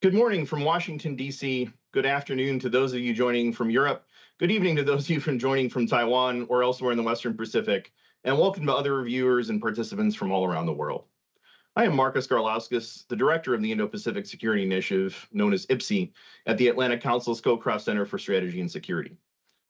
Good morning from Washington, D.C. Good afternoon to those of you joining from Europe. Good evening to those of you joining from Taiwan or elsewhere in the Western Pacific. And welcome to other viewers and participants from all around the world. I am Marcus Garlauskas, the director of the Indo-Pacific Security Initiative, known as IPSI, at the Atlantic Council's Scowcroft Center for Strategy and Security.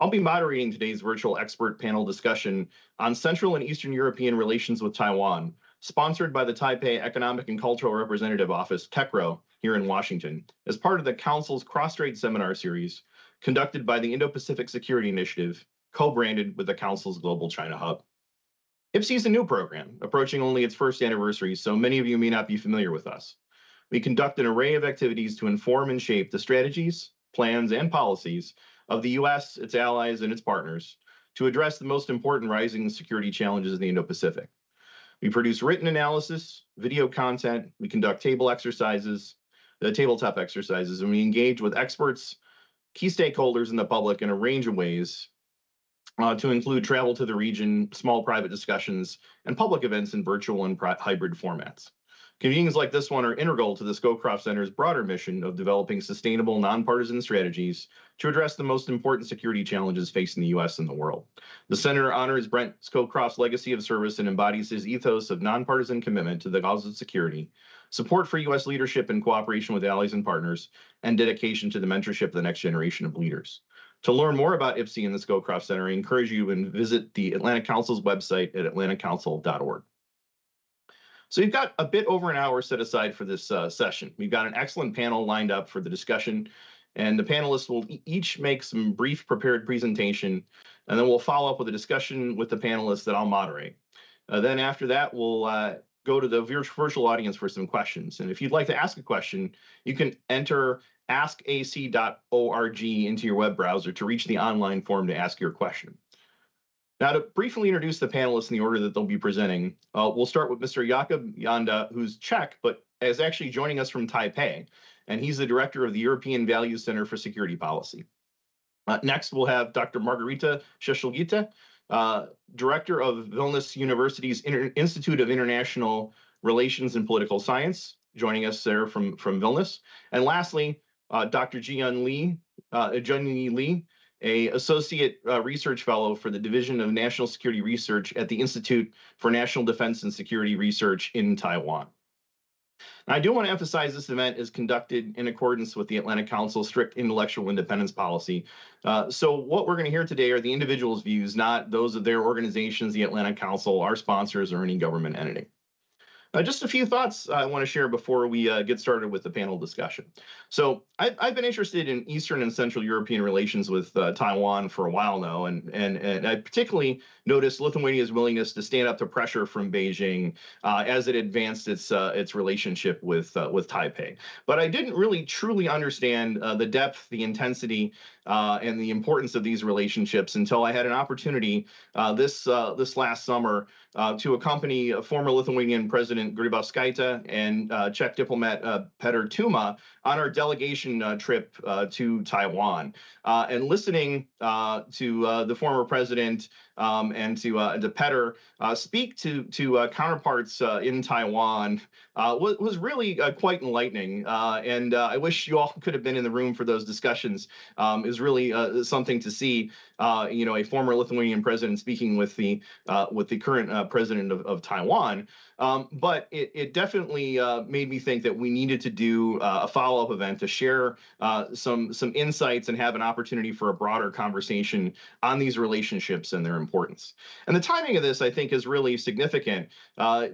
I'll be moderating today's virtual expert panel discussion on Central and Eastern European relations with Taiwan, sponsored by the Taipei Economic and Cultural Representative Office, TECRO, here in Washington, as part of the Council's cross-strait seminar series conducted by the Indo-Pacific Security Initiative, co-branded with the Council's Global China Hub. IPSI is a new program, approaching only its first anniversary, so many of you may not be familiar with us. We conduct an array of activities to inform and shape the strategies, plans, and policies of the U.S., its allies, and its partners to address the most important rising security challenges in the Indo-Pacific. We produce written analysis, video content, we conduct tabletop exercises, and we engage with experts, key stakeholders in the public in a range of ways to include travel to the region, small private discussions, and public events in virtual and hybrid formats. Convenings like this one are integral to the Scowcroft Center's broader mission of developing sustainable, nonpartisan strategies to address the most important security challenges facing the U.S. and the world. The Center honors Brent Scowcroft's legacy of service and embodies his ethos of nonpartisan commitment to the cause of security, support for U.S. leadership and cooperation with allies and partners, and dedication to the mentorship of the next generation of leaders. To learn more about IPSI and the Scowcroft Center, I encourage you to visit the Atlantic Council's website at atlanticcouncil.org. So we've got a bit over an hour set aside for this session. We've got an excellent panel lined up for the discussion, and the panelists will each make some brief prepared presentation, and then we'll follow up with a discussion with the panelists that I'll moderate. Then after that, we'll go to the virtual audience for some questions. And if you'd like to ask a question, you can enter askac.org into your web browser to reach the online form to ask your question. Now, to briefly introduce the panelists in the order that they'll be presenting, we'll start with Mr. Jakub Janda, who's Czech, but is actually joining us from Taipei, and he's the director of the European Values Center for Security Policy. Next, we'll have Dr. Margarita Szeszlgita, director of Vilnius University's Institute of International Relations and Political Science, joining us there from Vilnius. And lastly, Dr. Jianying Li, an associate research fellow for the Division of National Security Research at the Institute for National Defense and Security Research in Taiwan. Now, I do want to emphasize this event is conducted in accordance with the Atlantic Council's strict intellectual independence policy. So what we're going to hear today are the individuals' views, not those of their organizations, the Atlantic Council, our sponsors, or any government entity. Just a few thoughts I want to share before we get started with the panel discussion. So I've been interested in Eastern and Central European relations with Taiwan for a while now, and I particularly noticed Lithuania's willingness to stand up to pressure from Beijing as it advanced its relationship with Taipei. But I didn't really truly understand the depth, the intensity, and the importance of these relationships until I had an opportunity this last summer to accompany former Lithuanian President Grybauskaitė and Czech diplomat Petr Tuma on our delegation trip to Taiwan. And listening to the former president and to Petr speak to counterparts in Taiwan was really quite enlightening. And I wish you all could have been in the room for those discussions. Is really something to see. A former Lithuanian president speaking with the current president of Taiwan. But it definitely made me think that we needed to do a follow-up event to share some insights and have an opportunity for a broader conversation on these relationships and their importance. And the timing of this, I think, is really significant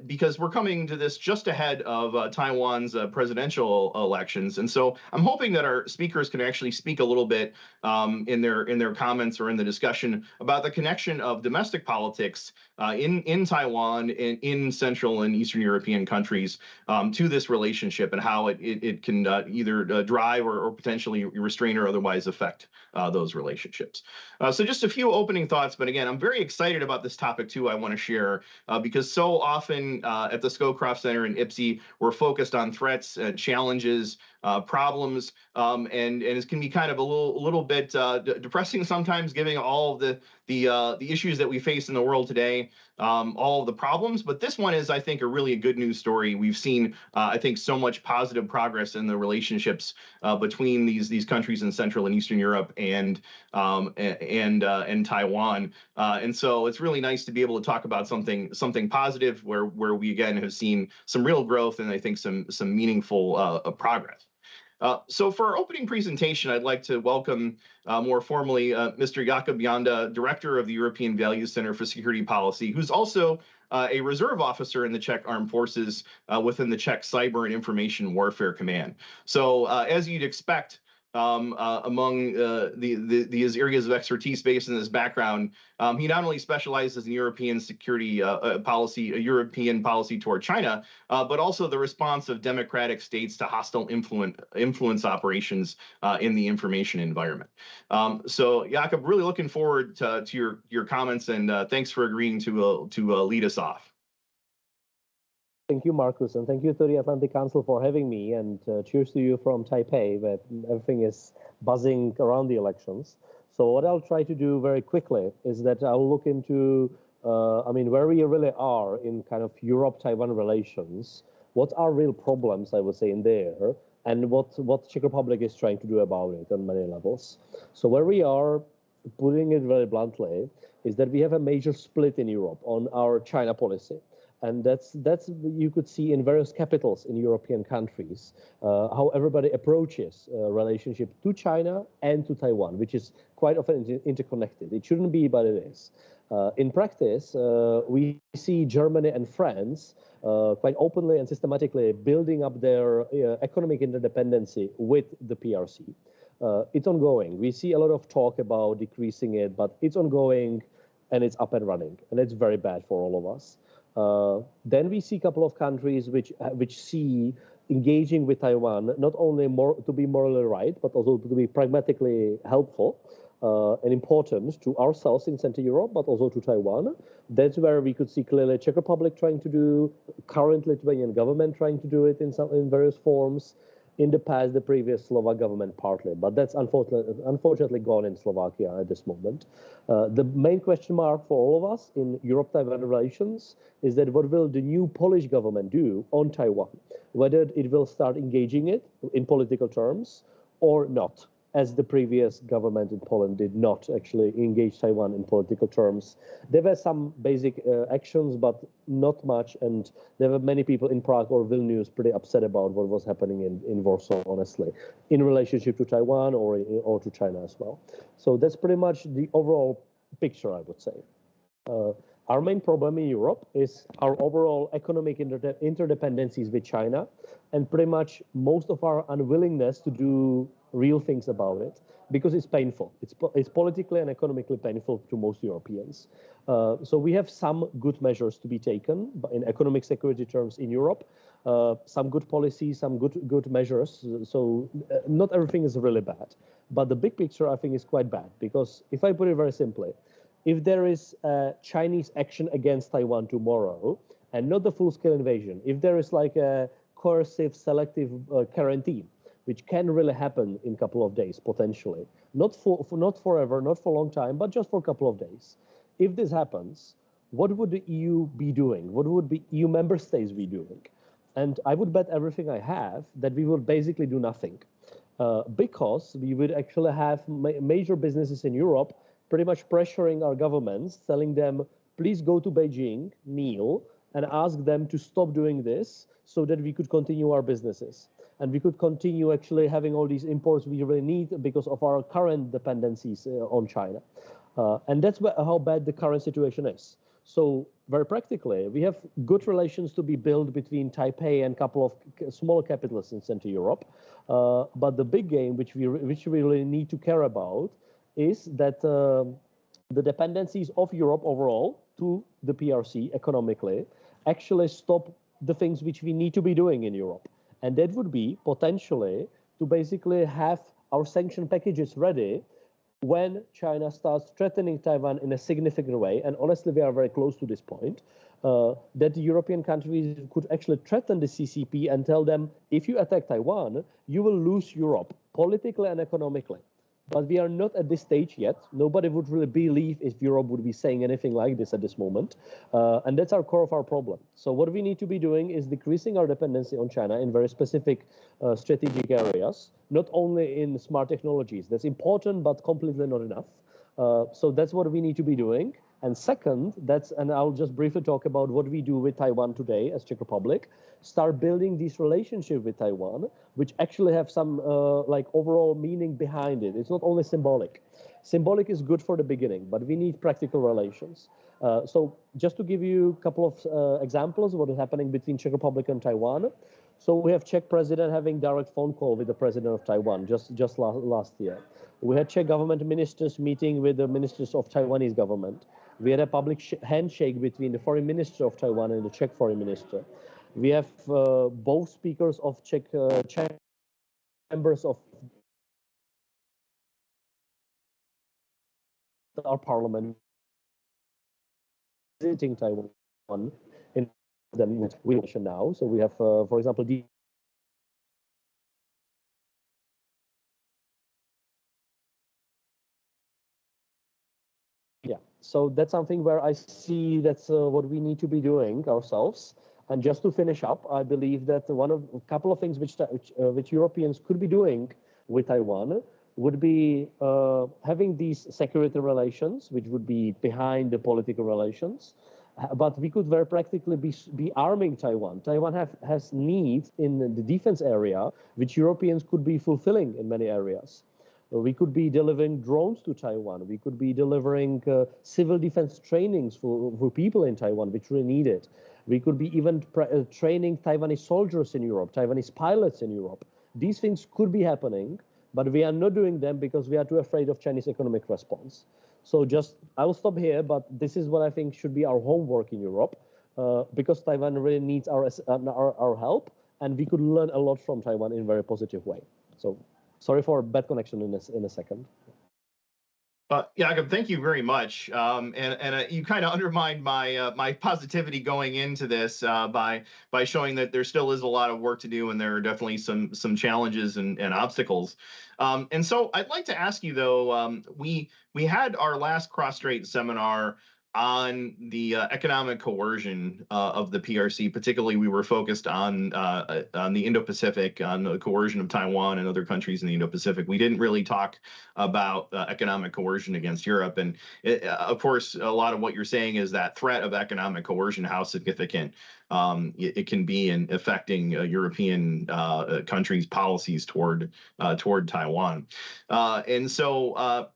because we're coming to this just ahead of Taiwan's presidential elections. And so I'm hoping that our speakers can actually speak a little bit in their comments or in the discussion about the connection of domestic politics in Taiwan and in Central and Eastern European countries to this relationship and how it can either drive or potentially restrain or otherwise affect those relationships. So just a few opening thoughts, but again, I'm very excited about this topic too. I want to share because so often at the Scowcroft Center and IPSI, we're focused on threats, challenges, problems, and it can be kind of a little bit depressing sometimes, giving all of the issues that we face in the world today, all of the problems. But this one is, I think, a really good news story. We've seen, I think, so much positive progress in the relationships between these countries in Central and Eastern Europe and Taiwan. And so it's really nice to be able to talk about something positive where we again have seen some real growth and I think some meaningful progress. So for our opening presentation, I'd like to welcome more formally Mr. Jakub Janda, Director of the European Values Center for Security Policy, who's also a reserve officer in the Czech Armed Forces within the Czech Cyber and Information Warfare Command. So as you'd expect, among these areas of expertise based in this background, he not only specializes in European security policy, European policy toward China, but also the response of democratic states to hostile influence operations in the information environment. So, Jakub, really looking forward to your comments, and thanks for agreeing to lead us off. Thank you, Marcus, and thank you to the Atlantic Council for having me, and cheers to you from Taipei, where everything is buzzing around the elections. So what I'll try to do very quickly is that I'll look into, where we really are in kind of Europe-Taiwan relations, what are real problems, I would say, in there, and what Czech Republic is trying to do about it on many levels. So where we are, putting it very bluntly, is that we have a major split in Europe on our China policy. And that's you could see in various capitals in European countries, how everybody approaches relationship to China and to Taiwan, which is quite often interconnected. It shouldn't be, but it is. In practice, we see Germany and France quite openly and systematically building up their economic interdependency with the PRC. It's ongoing. We see a lot of talk about decreasing it, but it's ongoing and it's up and running. And it's very bad for all of us. Then we see a couple of countries which see engaging with Taiwan not only to be morally right, but also to be pragmatically helpful and important to ourselves in Central Europe, but also to Taiwan. That's where we could see clearly Czech Republic trying to do, current Lithuanian government trying to do it in various forms. In the past, the previous Slovak government partly, but that's unfortunately gone in Slovakia at this moment. The main question mark for all of us in Europe-Taiwan relations is that what will the new Polish government do on Taiwan? Whether it will start engaging it in political terms or not, as the previous government in Poland did not actually engage Taiwan in political terms. There were some basic actions, but not much, and there were many people in Prague or Vilnius pretty upset about what was happening in Warsaw, honestly, in relationship to Taiwan or to China as well. So that's pretty much the overall picture, I would say. Our main problem in Europe is our overall economic interdependencies with China, and pretty much most of our unwillingness to do real things about it, because it's painful. It's politically and economically painful to most Europeans. So we have some good measures to be taken in economic security terms in Europe, some good policies, some good measures. So not everything is really bad. But the big picture, I think, is quite bad, because if I put it very simply, if there is a Chinese action against Taiwan tomorrow, and not the full-scale invasion, if there is like a coercive, selective quarantine, which can really happen in a couple of days, potentially. Not forever, not for a long time, but just for a couple of days. If this happens, what would the EU be doing? What would the EU member states be doing? And I would bet everything I have that we would basically do nothing. Because we would actually have major businesses in Europe pretty much pressuring our governments, telling them, please go to Beijing, kneel, and ask them to stop doing this so that we could continue our businesses. And we could continue actually having all these imports we really need because of our current dependencies on China. And that's how bad the current situation is. So very practically, we have good relations to be built between Taipei and a couple of smaller capitals in Central Europe. But the big game, which we really need to care about, is that the dependencies of Europe overall to the PRC economically actually stop the things which we need to be doing in Europe. And that would be potentially to basically have our sanction packages ready when China starts threatening Taiwan in a significant way, and honestly, we are very close to this point, that the European countries could actually threaten the CCP and tell them, if you attack Taiwan, you will lose Europe politically and economically. But we are not at this stage yet. Nobody would really believe if Europe would be saying anything like this at this moment. And that's our core of our problem. So what we need to be doing is decreasing our dependency on China in very specific strategic areas, not only in smart technologies. That's important, but completely not enough. So that's what we need to be doing. And second, and I'll just briefly talk about what we do with Taiwan today as Czech Republic, start building these relationships with Taiwan, which actually have some like overall meaning behind it. It's not only symbolic. Symbolic is good for the beginning, but we need practical relations. So just to give you a couple of examples of what is happening between Czech Republic and Taiwan. So we have Czech president having direct phone call with the president of Taiwan just last year. We had Czech government ministers meeting with the ministers of Taiwanese government. We had a public handshake between the foreign minister of Taiwan and the Czech foreign minister. We have both speakers of Czech members of our parliament visiting Taiwan in them we mention now. So we have, for example, yeah. So that's something where I see that's what we need to be doing ourselves. And just to finish up, I believe that a couple of things which Europeans could be doing with Taiwan would be having these security relations, which would be behind the political relations. But we could very practically be arming Taiwan. Taiwan has needs in the defense area, which Europeans could be fulfilling in many areas. We could be delivering drones to Taiwan. We could be delivering civil defense trainings for people in Taiwan, which really need it. We could be even training Taiwanese soldiers in Europe, Taiwanese pilots in Europe. These things could be happening, but we are not doing them because we are too afraid of Chinese economic response. So I will stop here, but this is what I think should be our homework in Europe, because Taiwan really needs our help, and we could learn a lot from Taiwan in a very positive way. So sorry for bad connection in a second. Jakob, thank you very much. And you kind of undermined my positivity going into this by showing that there still is a lot of work to do, and there are definitely some challenges and obstacles. And so I'd like to ask you though, we had our last cross-strait seminar on the economic coercion of the PRC. Particularly, we were focused on the Indo-Pacific, on the coercion of Taiwan and other countries in the Indo-Pacific. We didn't really talk about economic coercion against Europe. And of course, a lot of what you're saying is that threat of economic coercion, how significant it can be in affecting European countries' policies toward Taiwan. And so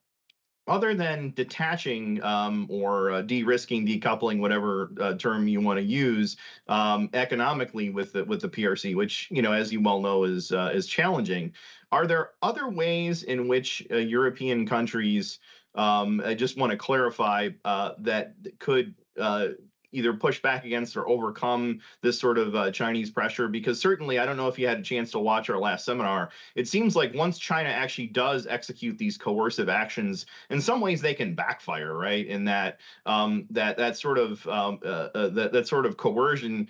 other than detaching or de-risking, decoupling, whatever term you want to use, economically with the PRC, which as you well know is challenging, are there other ways in which European countries, I just want to clarify, that could either push back against or overcome this sort of Chinese pressure? Because certainly, I don't know if you had a chance to watch our last seminar, it seems like once China actually does execute these coercive actions, in some ways they can backfire, right? In that that sort of coercion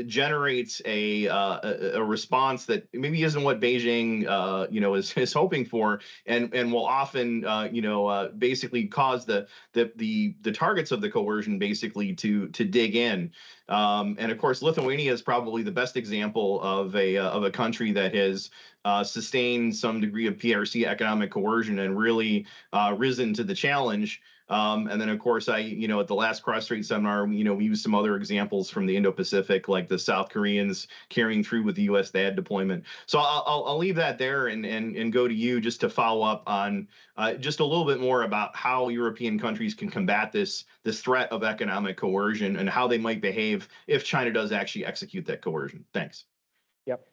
generates a response that maybe isn't what Beijing is hoping for, and will often basically cause the targets of the coercion basically to dig in. And of course, Lithuania is probably the best example of a country that has sustained some degree of PRC economic coercion and really risen to the challenge. And then, of course, at the last cross-strait seminar, we used some other examples from the Indo-Pacific, like the South Koreans carrying through with the U.S. THAAD deployment. So I'll leave that there and go to you just to follow up on just a little bit more about how European countries can combat this threat of economic coercion and how they might behave if China does actually execute that coercion. Thanks. Yep.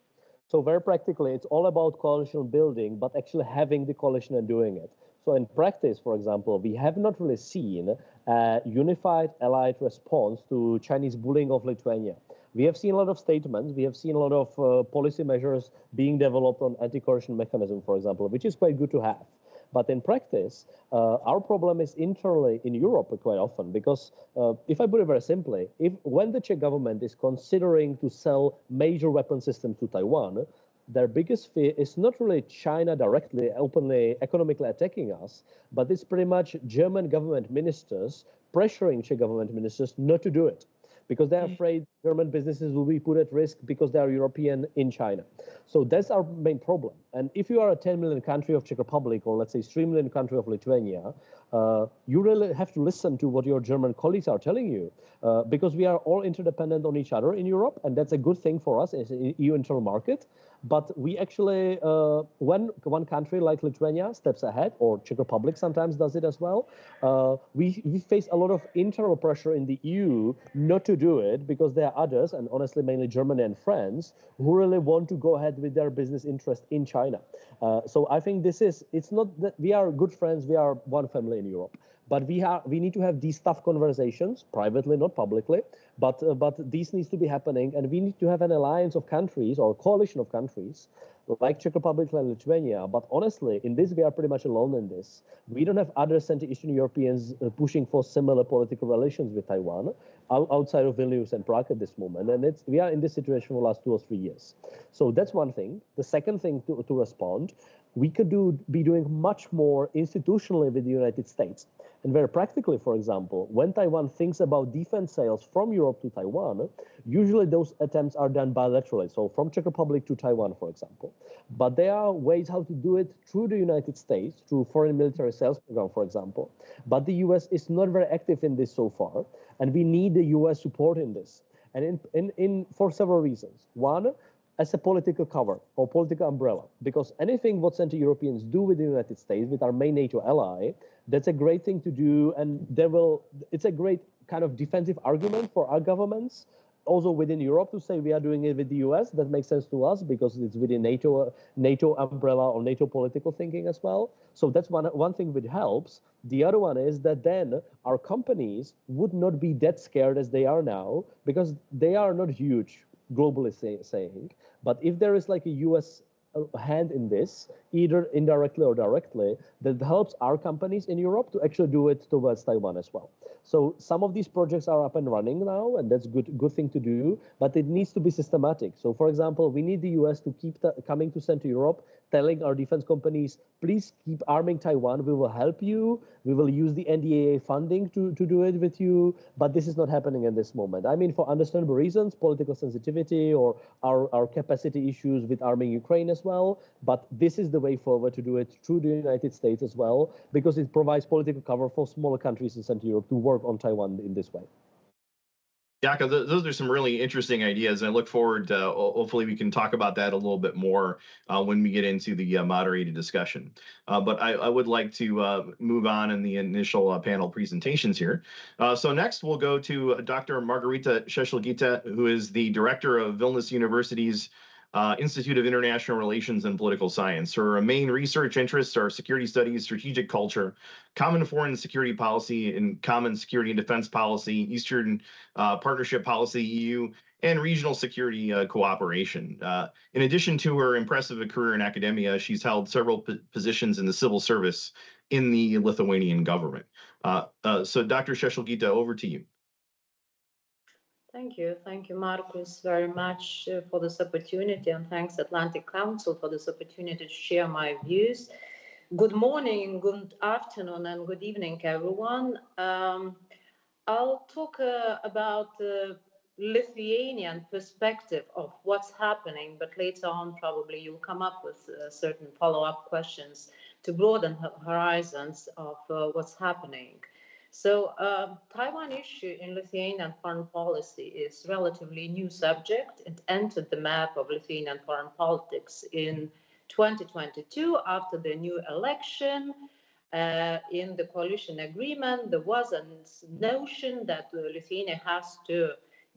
So very practically, it's all about coalition building, but actually having the coalition and doing it. So in practice, for example, we have not really seen a unified allied response to Chinese bullying of Lithuania. We have seen a lot of statements. We have seen a lot of policy measures being developed on anti-coercion mechanism, for example, which is quite good to have. But in practice, our problem is internally in Europe quite often, because if I put it very simply, when the Czech government is considering to sell major weapon systems to Taiwan, their biggest fear is not really China directly, openly, economically attacking us, but it's pretty much German government ministers pressuring Czech government ministers not to do it, because they're afraid German businesses will be put at risk because they are European in China. So that's our main problem. And if you are a 10 million country of Czech Republic, or let's say 3 million country of Lithuania, you really have to listen to what your German colleagues are telling you, because we are all interdependent on each other in Europe, and that's a good thing for us as an EU internal market. But we actually, when one country like Lithuania steps ahead, or Czech Republic sometimes does it as well, we face a lot of internal pressure in the EU not to do it, because there are others, and honestly mainly Germany and France, who really want to go ahead with their business interest in China. So I think it's not that we are good friends, we are one family in Europe. But we need to have these tough conversations privately, not publicly. But these needs to be happening, and we need to have an alliance of countries or a coalition of countries like Czech Republic and Lithuania. But honestly, in this we are pretty much alone in this. We don't have other Central Eastern Europeans pushing for similar political relations with Taiwan outside of Vilnius and Prague at this moment. And we are in this situation for the last 2 or 3 years. So that's one thing. The second thing to respond, we could be doing much more institutionally with the United States. And very practically, for example, when Taiwan thinks about defense sales from Europe to Taiwan, usually those attempts are done bilaterally. So from Czech Republic to Taiwan, for example. But there are ways how to do it through the United States, through foreign military sales program, for example. But the US is not very active in this so far, and we need the US support in this. And for several reasons. One, as a political cover or political umbrella, because anything what Central Europeans do with the United States, with our main NATO ally, that's a great thing to do, and it's a great kind of defensive argument for our governments, also within Europe, to say we are doing it with the US. That makes sense to us because it's within NATO umbrella or NATO political thinking as well. So that's one thing which helps. The other one is that then our companies would not be that scared as they are now, because they are not huge, globally saying. But if there is like a US hand in this, either indirectly or directly, that helps our companies in Europe to actually do it towards Taiwan as well. So some of these projects are up and running now, and that's good thing to do, but it needs to be systematic. So for example, we need the US to keep coming to Central Europe, telling our defense companies, please keep arming Taiwan, we will help you, we will use the NDAA funding to do it with you, but this is not happening at this moment. I mean, for understandable reasons, political sensitivity or our capacity issues with arming Ukraine as well, but this is the way forward to do it through the United States as well, because it provides political cover for smaller countries in Central Europe to work on Taiwan in this way. Jaka, those are some really interesting ideas, and I look forward to hopefully we can talk about that a little bit more when we get into the moderated discussion. But I would like to move on in the initial panel presentations here. So next we'll go to Dr. Margarita Szeszlgita, who is the director of Vilnius University's Institute of International Relations and Political Science. Her main research interests are security studies, strategic culture, common foreign and security policy, and common security and defense policy, Eastern Partnership policy, EU, and regional security cooperation. In addition to her impressive career in academia, she's held several positions in the civil service in the Lithuanian government. So Dr. Szeszlgita, over to you. Thank you, Marcus, very much for this opportunity, and thanks Atlantic Council for this opportunity to share my views. Good morning, good afternoon, and good evening, everyone. I'll talk about the Lithuanian perspective of what's happening, but later on probably you'll come up with certain follow-up questions to broaden horizons of what's happening. So Taiwan issue in Lithuanian foreign policy is relatively new subject. It entered the map of Lithuanian foreign politics in 2022 after the new election. In the coalition agreement, there was a notion that Lithuania has to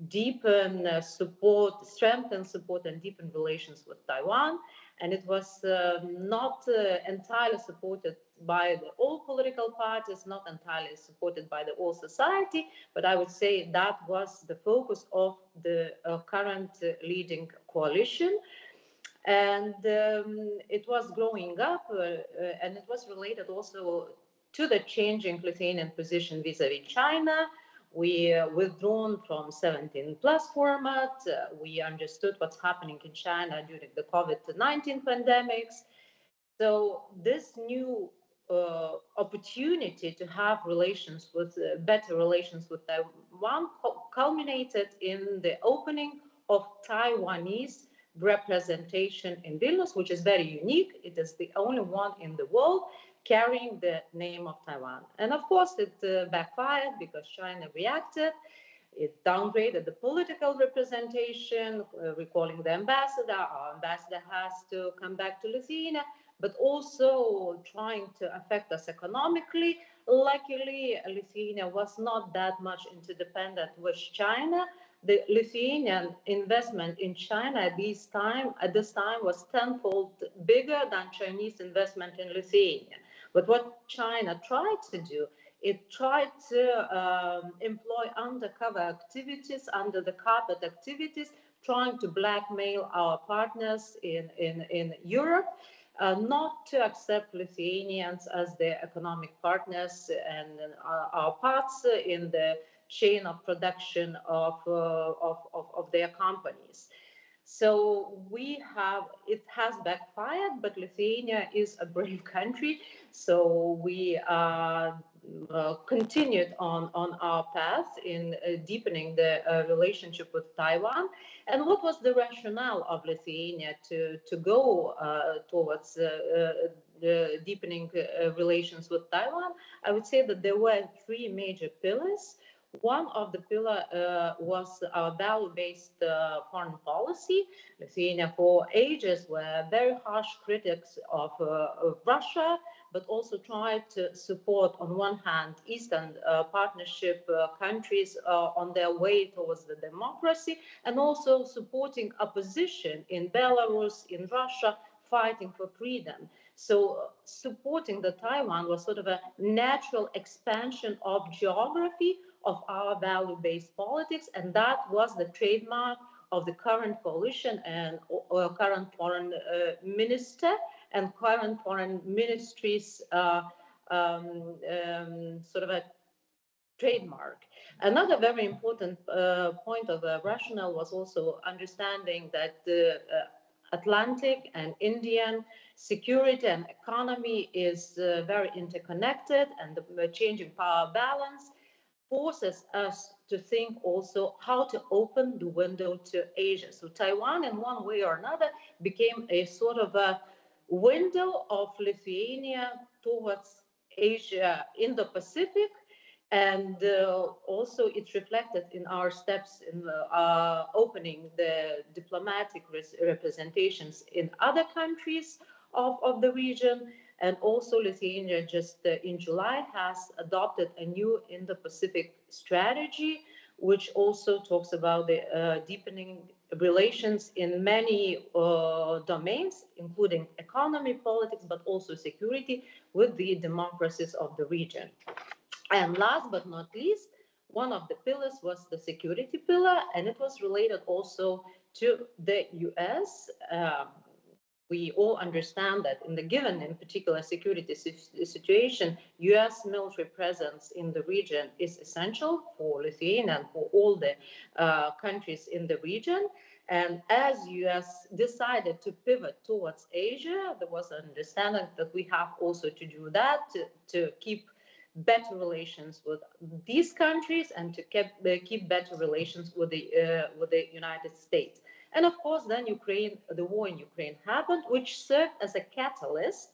deepen support, strengthen support and deepen relations with Taiwan. And it was not entirely supported by all political parties, not entirely supported by the whole society, but I would say that was the focus of the current leading coalition. And it was growing up, and it was related also to the changing Lithuanian position vis-a-vis China. We withdrawn from 17 plus format. We understood what's happening in China during the COVID-19 pandemics. So this new opportunity to have relations with better relations with Taiwan culminated in the opening of Taiwanese representation in Vilnius, which is very unique. It is the only one in the world carrying the name of Taiwan. And of course, it backfired because China reacted. It downgraded the political representation, recalling the ambassador. Our ambassador has to come back to Lithuania, but also trying to affect us economically. Luckily, Lithuania was not that much interdependent with China. The Lithuanian investment in China at this time was tenfold bigger than Chinese investment in Lithuania. But what China tried to do, it tried to employ undercover activities, under the carpet activities, trying to blackmail our partners in Europe, not to accept Lithuanians as their economic partners and our parts in the chain of production of their companies. So it has backfired, but Lithuania is a brave country. So we continued on our path in deepening the relationship with Taiwan. And what was the rationale of Lithuania to go towards deepening relations with Taiwan? I would say that there were three major pillars. One of the pillars was our value-based foreign policy. Lithuania for ages were very harsh critics of Russia, but also tried to support, on one hand, Eastern Partnership countries on their way towards the democracy, and also supporting opposition in Belarus, in Russia, fighting for freedom. So supporting the Taiwan was sort of a natural expansion of geography of our value-based politics, and that was the trademark of the current coalition and current foreign minister and current foreign ministry's sort of a trademark. Another very important point of the rationale was also understanding that the Atlantic and Indian security and economy is very interconnected, and the changing power balance forces us to think also how to open the window to Asia. So Taiwan, in one way or another, became a sort of a window of Lithuania towards Asia, Indo-Pacific, and also it's reflected in our steps in opening the diplomatic representations in other countries of the region. And also Lithuania just in July has adopted a new Indo-Pacific strategy, which also talks about the deepening relations in many domains, including economy, politics, but also security with the democracies of the region. And last but not least, one of the pillars was the security pillar, and it was related also to the US. We all understand that in the given, in particular, security situation, US military presence in the region is essential for Lithuania and for all the countries in the region. And as US decided to pivot towards Asia, there was an understanding that we have also to do that, to keep better relations with these countries and to keep better relations with the United States. And of course, then the war in Ukraine happened, which served as a catalyst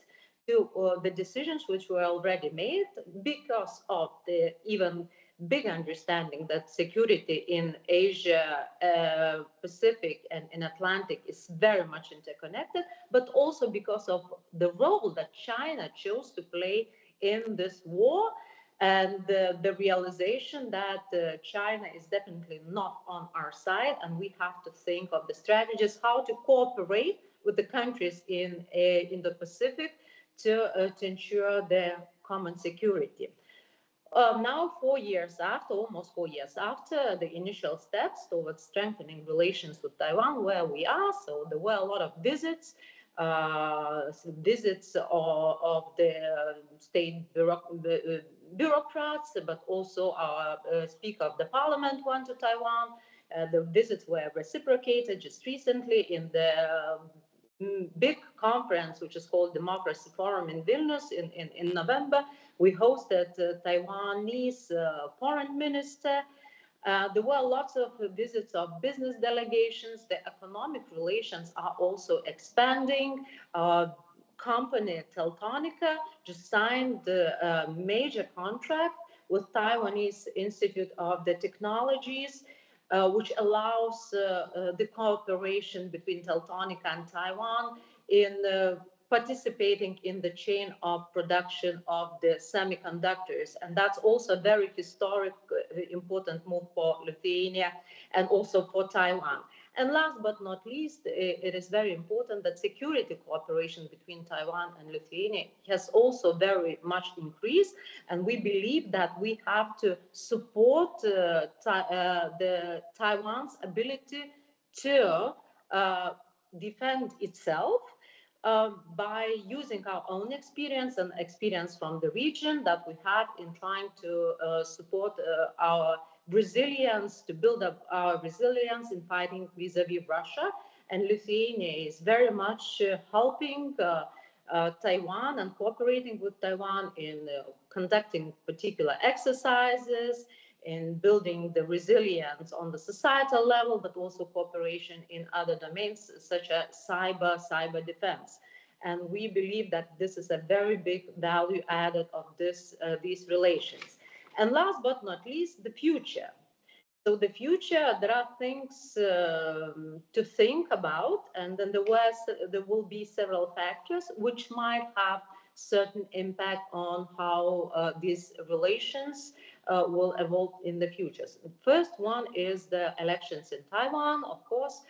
to the decisions which were already made because of the even big understanding that security in Asia, Pacific, and in Atlantic is very much interconnected, but also because of the role that China chose to play in this war, and the realization that China is definitely not on our side, and we have to think of the strategies, how to cooperate with the countries in the Pacific to ensure their common security. Now, 4 years after, almost 4 years after the initial steps towards strengthening relations with Taiwan, where we are, so there were a lot of visits, of the state bureaucrats, but also our Speaker of the Parliament went to Taiwan. The visits were reciprocated just recently in the big conference, which is called Democracy Forum in Vilnius in November. We hosted Taiwanese foreign minister. There were lots of visits of business delegations. The economic relations are also expanding. Company Teltonika just signed the major contract with Taiwanese Institute of the Technologies, which allows the cooperation between Teltonika and Taiwan in participating in the chain of production of the semiconductors. And that's also a very historic, important move for Lithuania and also for Taiwan. And last but not least, it is very important that security cooperation between Taiwan and Lithuania has also very much increased. And we believe that we have to support Taiwan's ability to defend itself by using our own experience and experience from the region that we have in trying to support our resilience, to build up our resilience in fighting vis-a-vis Russia. And Lithuania is very much helping Taiwan and cooperating with Taiwan in conducting particular exercises, in building the resilience on the societal level, but also cooperation in other domains such as cyber defense. And we believe that this is a very big value added of these relations. And last but not least, the future. So the future, there are things to think about, and then there will be several factors which might have certain impact on how these relations will evolve in the future. The first one is the elections in Taiwan, of course.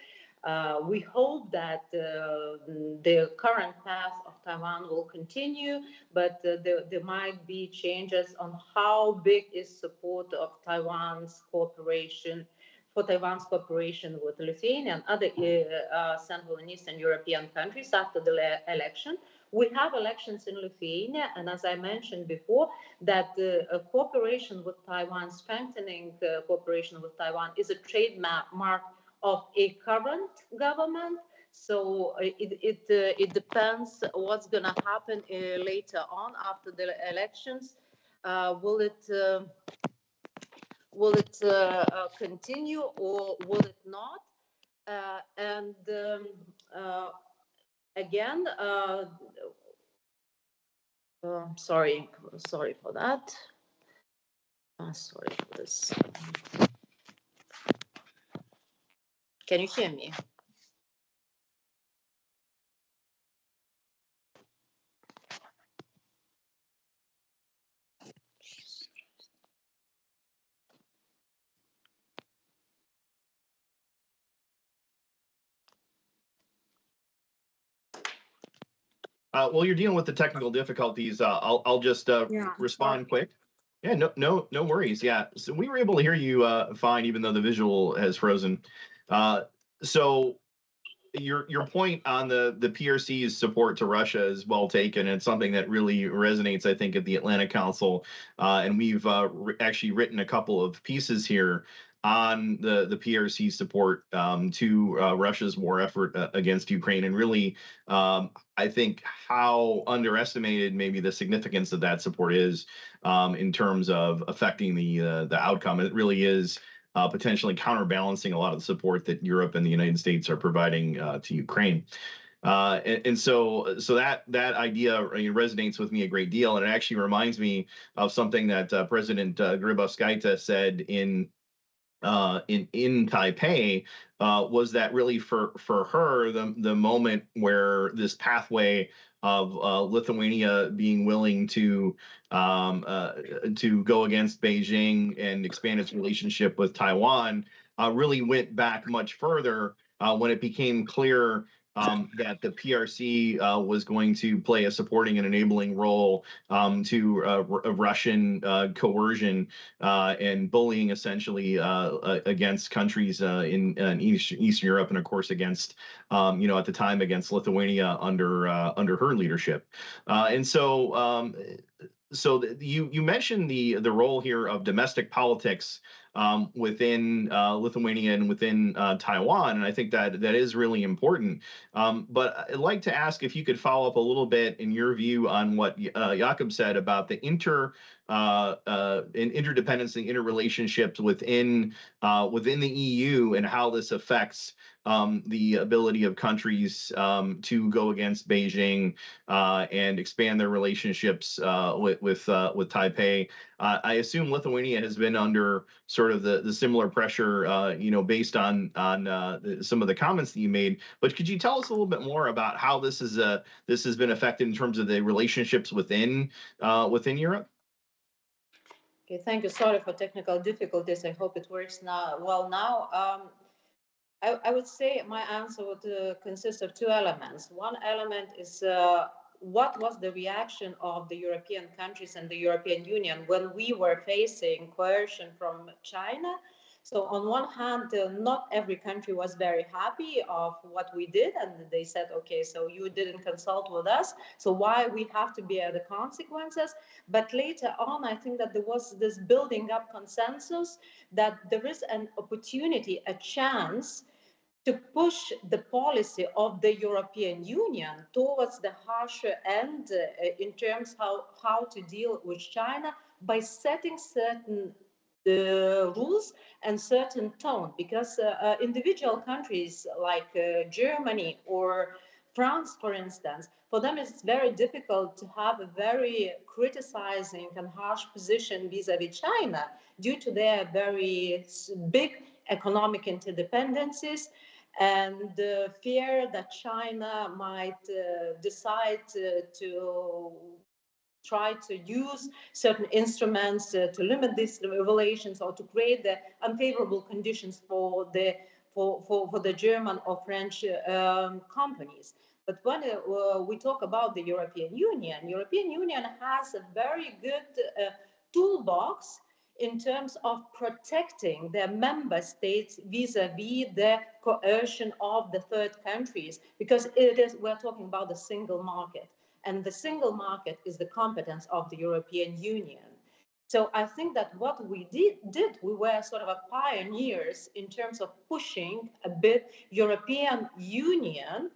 We hope that the current path of Taiwan will continue, but there might be changes on how big is support of Taiwan's cooperation with Lithuania and other Central and Eastern European countries after the election. We have elections in Lithuania, and as I mentioned before, that cooperation with Taiwan, strengthening cooperation with Taiwan is a trademark of a current government. So it depends what's going to happen later on after the elections. Will it continue or will it not? Again, sorry for that. Sorry for this. Can you hear me? While you're dealing with the technical difficulties, I'll just respond quick. Yeah, no worries. Yeah, so we were able to hear you fine, even though the visual has frozen. So your point on the PRC's support to Russia is well taken. It's something that really resonates, I think, at the Atlantic Council, and we've actually written a couple of pieces here on the PRC support to Russia's war effort against Ukraine, and really, I think how underestimated maybe the significance of that support is in terms of affecting the outcome. It really is potentially counterbalancing a lot of the support that Europe and the United States are providing to Ukraine. And so that idea resonates with me a great deal, and it actually reminds me of something that President Grybauskaitė said in Taipei, was that really for her the moment where this pathway of Lithuania being willing to go against Beijing and expand its relationship with Taiwan really went back much further when it became clear that the PRC was going to play a supporting and enabling role to Russian coercion and bullying, essentially, against countries in Eastern Europe, and of course against, at the time, against Lithuania under her leadership. You mentioned the role here of domestic politics within Lithuania and within Taiwan, and I think that is really important. But I'd like to ask if you could follow up a little bit in your view on what Jakob said about the interdependence and interrelationships within the EU, and how this affects the ability of countries to go against Beijing and expand their relationships with Taipei. I assume Lithuania has been under sort of the similar pressure, based on some of the comments that you made. But could you tell us a little bit more about how this has been affected in terms of the relationships within Europe? Okay, thank you. Sorry for technical difficulties. I hope it works now. Well, now. I would say my answer would consist of two elements. One element is what was the reaction of the European countries and the European Union when we were facing coercion from China. So on one hand, not every country was very happy of what we did, and they said, okay, so you didn't consult with us, so why we have to bear the consequences? But later on, I think that there was this building up consensus that there is an opportunity, a chance to push the policy of the European Union towards the harsher end in terms of how to deal with China by setting certain rules and certain tone, because individual countries like Germany or France, for instance, for them it's very difficult to have a very criticizing and harsh position vis-a-vis China due to their very big economic interdependencies and the fear that China might decide to try to use certain instruments to limit these relations or to create the unfavorable conditions for the German or French companies. But when we talk about the European Union has a very good toolbox in terms of protecting their member states vis-a-vis the coercion of the third countries, because we're talking about the single market. And the single market is the competence of the European Union. So I think that what we did, we were sort of pioneers in terms of pushing a bit European Union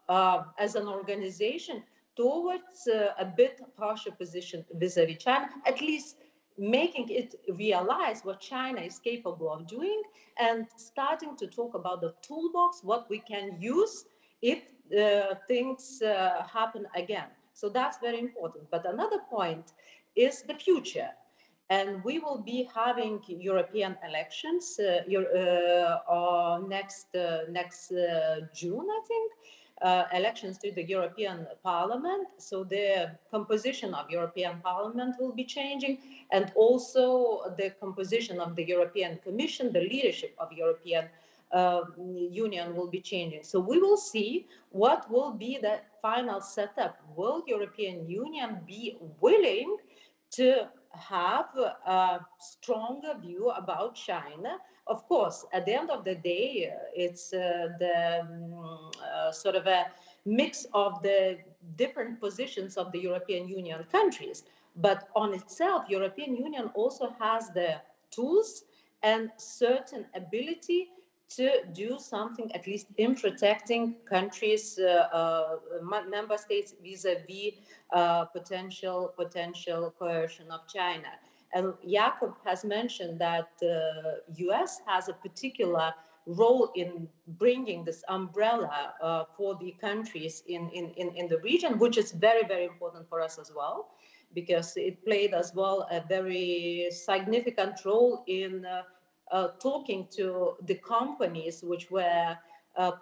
as an organization towards a bit harsher position vis-a-vis China, at least making it realize what China is capable of doing and starting to talk about the toolbox, what we can use if things happen again. So that's very important. But another point is the future. And we will be having European elections next June, I think. Elections to the European Parliament. So the composition of European Parliament will be changing, and also the composition of the European Commission, the leadership of European Union will be changing. So we will see what will be the final setup. Will European Union be willing to have a stronger view about China? Of course, at the end of the day, it's sort of a mix of the different positions of the European Union countries. But on itself, European Union also has the tools and certain ability to do something, at least in protecting countries, member states vis-a-vis potential coercion of China. And Jakob has mentioned that the US has a particular role in bringing this umbrella for the countries in the region, which is very, very important for us as well, because it played as well a very significant role in talking to the companies which were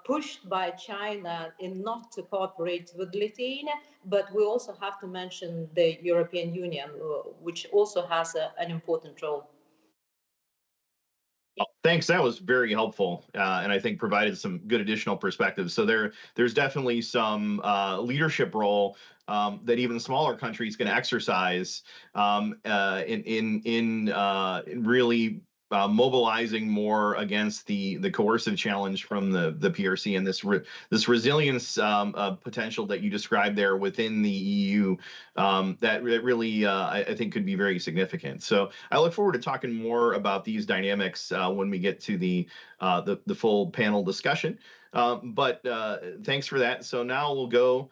pushed by China in not to cooperate with Lithuania, but we also have to mention the European Union, which also has an important role. Thanks. That was very helpful, and I think provided some good additional perspectives. So there's definitely some leadership role that even smaller countries can exercise in really mobilizing more against the coercive challenge from the PRC and this resilience potential that you described there within the EU that really I think could be very significant. So I look forward to talking more about these dynamics when we get to the full panel discussion. But thanks for that. So now we'll go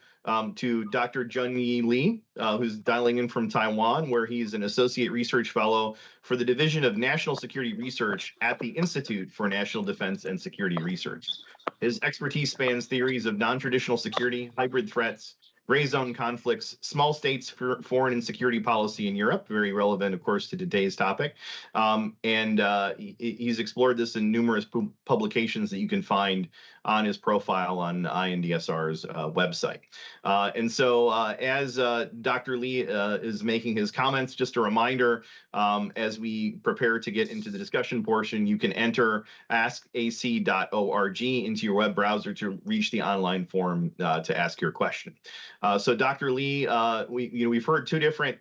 to Dr. Junyi Lee, who's dialing in from Taiwan, where he's an associate research fellow for the Division of National Security Research at the Institute for National Defense and Security Research. His expertise spans theories of non-traditional security, hybrid threats, gray zone conflicts, small states for foreign and security policy in Europe, very relevant, of course, to today's topic. He's explored this in numerous publications that you can find on his profile on INDSR's website. As Dr. Lee is making his comments, just a reminder, as we prepare to get into the discussion portion, you can enter askac.org into your web browser to reach the online form to ask your question. So Dr. Lee, we've heard two different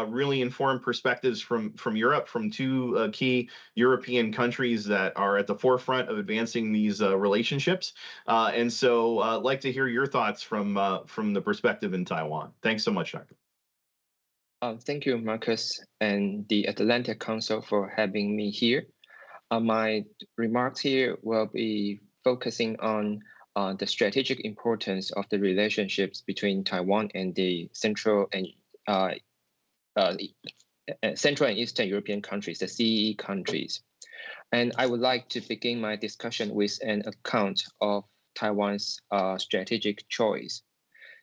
really informed perspectives from Europe, from two key European countries that are at the forefront of advancing these relationships. I'd like to hear your thoughts from the perspective in Taiwan. Thanks so much, Dr. Thank you, Marcus, and the Atlantic Council for having me here. My remarks here will be focusing on the strategic importance of the relationships between Taiwan and the Central and Eastern European countries, the CEE countries. And I would like to begin my discussion with an account of Taiwan's strategic choice.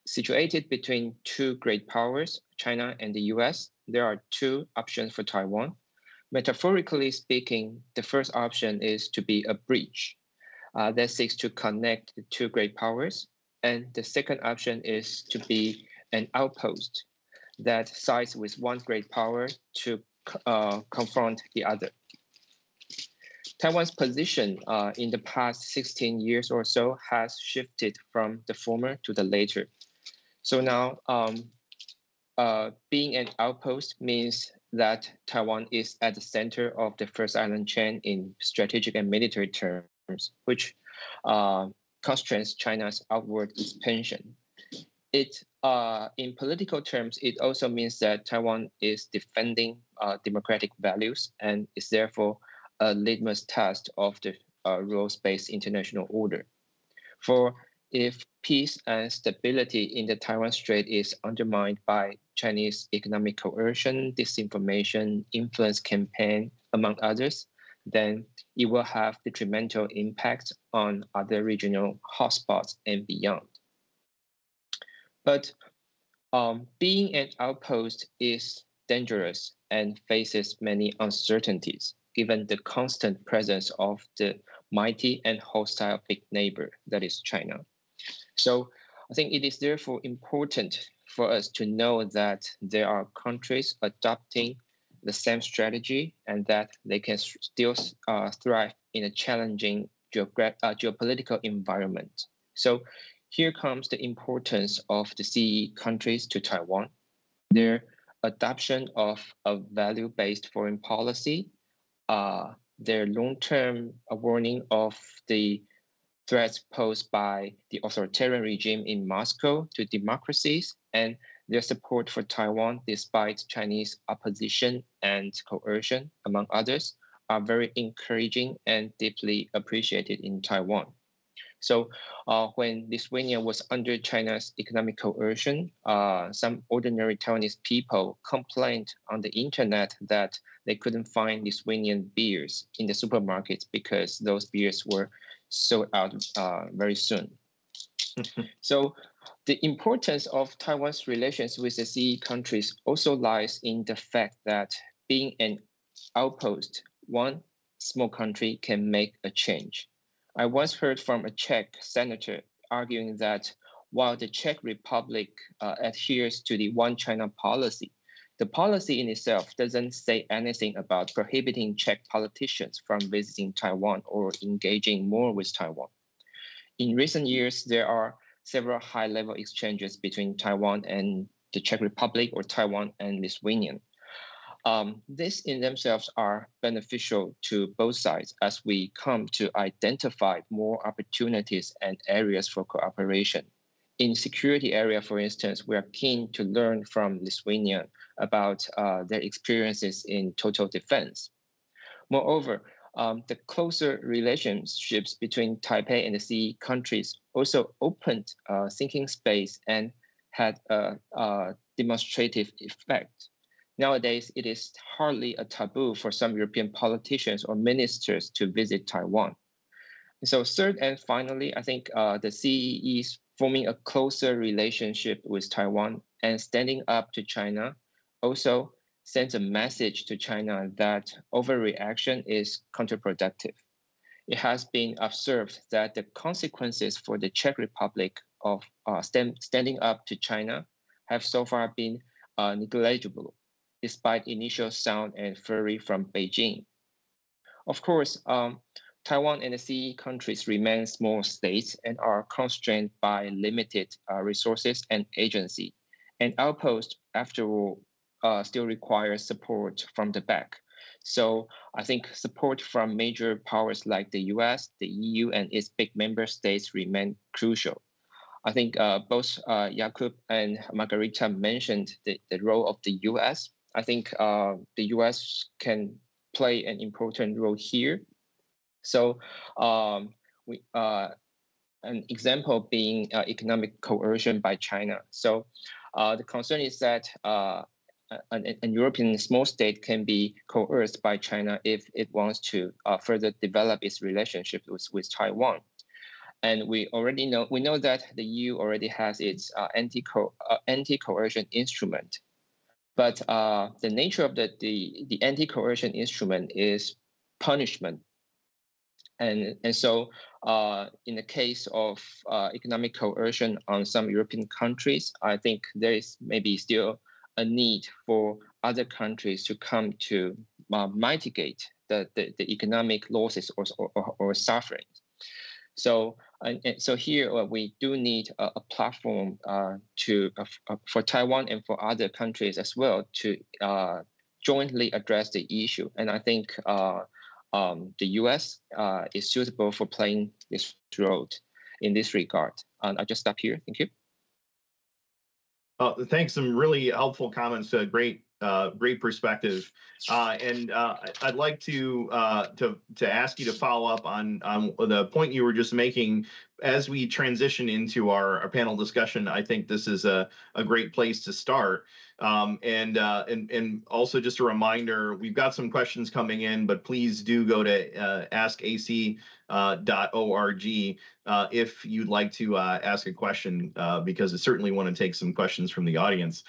Situated between two great powers, China and the US, there are two options for Taiwan. Metaphorically speaking, the first option is to be a bridge that seeks to connect the two great powers. And the second option is to be an outpost that sides with one great power to confront the other. Taiwan's position in the past 16 years or so has shifted from the former to the later. So now being an outpost means that Taiwan is at the center of the First Island chain in strategic and military terms, which constrains China's outward expansion. In political terms, it also means that Taiwan is defending democratic values and is therefore a litmus test of the rules-based international order. For if peace and stability in the Taiwan Strait is undermined by Chinese economic coercion, disinformation, influence campaign, among others, then it will have detrimental impacts on other regional hotspots and beyond. But being an outpost is dangerous and faces many uncertainties, given the constant presence of the mighty and hostile big neighbor, that is China. So I think it is therefore important for us to know that there are countries adopting the same strategy and that they can still thrive in a challenging geopolitical environment. So here comes the importance of the CEE countries to Taiwan. Their adoption of a value-based foreign policy, their long-term warning of the threats posed by the authoritarian regime in Moscow to democracies, and their support for Taiwan despite Chinese opposition and coercion, among others, are very encouraging and deeply appreciated in Taiwan. So when Lithuania was under China's economic coercion, some ordinary Taiwanese people complained on the internet that they couldn't find Lithuanian beers in the supermarkets because those beers were sold out very soon. So the importance of Taiwan's relations with the CEE countries also lies in the fact that being an outpost, one small country can make a change. I once heard from a Czech senator arguing that while the Czech Republic adheres to the one China policy, The policy in itself doesn't say anything about prohibiting Czech politicians from visiting Taiwan or engaging more with Taiwan. In recent years, there are several high-level exchanges between Taiwan and the Czech Republic or Taiwan and Lithuanian. These in themselves are beneficial to both sides as we come to identify more opportunities and areas for cooperation. In security area, for instance, we are keen to learn from Lithuania about their experiences in total defense. Moreover, the closer relationships between Taipei and the CE countries also opened thinking space and had a demonstrative effect. Nowadays, it is hardly a taboo for some European politicians or ministers to visit Taiwan. So third and finally, I think the CE is forming a closer relationship with Taiwan and standing up to China also sends a message to China that overreaction is counterproductive. It has been observed that the consequences for the Czech Republic of standing up to China have so far been negligible, despite initial sound and fury from Beijing. Of course, Taiwan and the CE countries remain small states and are constrained by limited resources and agency. And outposts, after all, still require support from the back. So I think support from major powers like the US, the EU, and its big member states remain crucial. I think both Jakub and Margarita mentioned the role of the US. I think the US can play an important role here. So an example being economic coercion by China. So the concern is that a European small state can be coerced by China if it wants to further develop its relationship with Taiwan. And we know that the EU already has its anti-coercion instrument. But the nature of the anti-coercion instrument is punishment. And so in the case of economic coercion on some European countries, I think there is maybe still a need for other countries to come to mitigate the economic losses or suffering. So here we do need a platform for Taiwan and for other countries as well to jointly address the issue. And I think the US is suitable for playing this role in this regard. I'll just stop here. Thank you. Thanks. Some really helpful comments. Great perspective. And I'd like to ask you to follow up on the point you were just making as we transition into our panel discussion. I think this is a great place to start. And also just a reminder, we've got some questions coming in, but please do go to askac.org if you'd like to ask a question, because I certainly want to take some questions from the audience.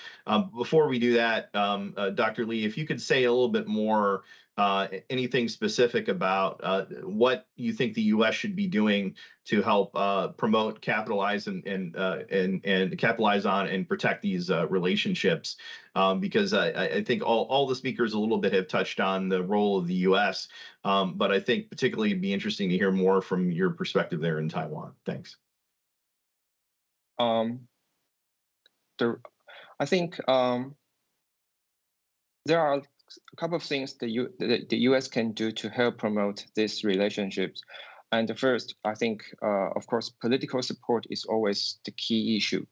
Before we do that, Dr. Lee, if you could say a little bit more, anything specific about what you think the U.S. should be doing to help promote, capitalize, and capitalize on and protect these relationships, because I think all the speakers a little bit have touched on the role of the U.S., but I think particularly it'd be interesting to hear more from your perspective there in Taiwan. Thanks. I think there are a couple of things the U.S. can do to help promote these relationships. And the first, I think, of course, political support is always the key issue.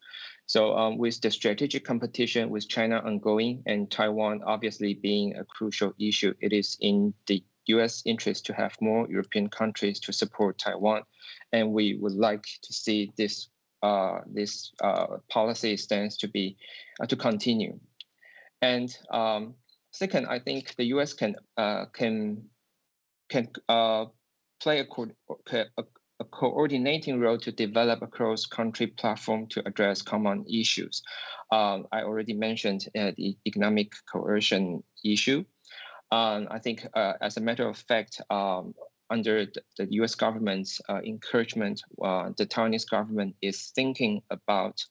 So with the strategic competition with China ongoing and Taiwan obviously being a crucial issue, it is in the U.S. interest to have more European countries to support Taiwan. And we would like to see this policy stance to continue. And second, I think the U.S. can play a coordinating role to develop a cross-country platform to address common issues. I already mentioned the economic coercion issue. I think, as a matter of fact, under the U.S. government's encouragement, the Taiwanese government is thinking about,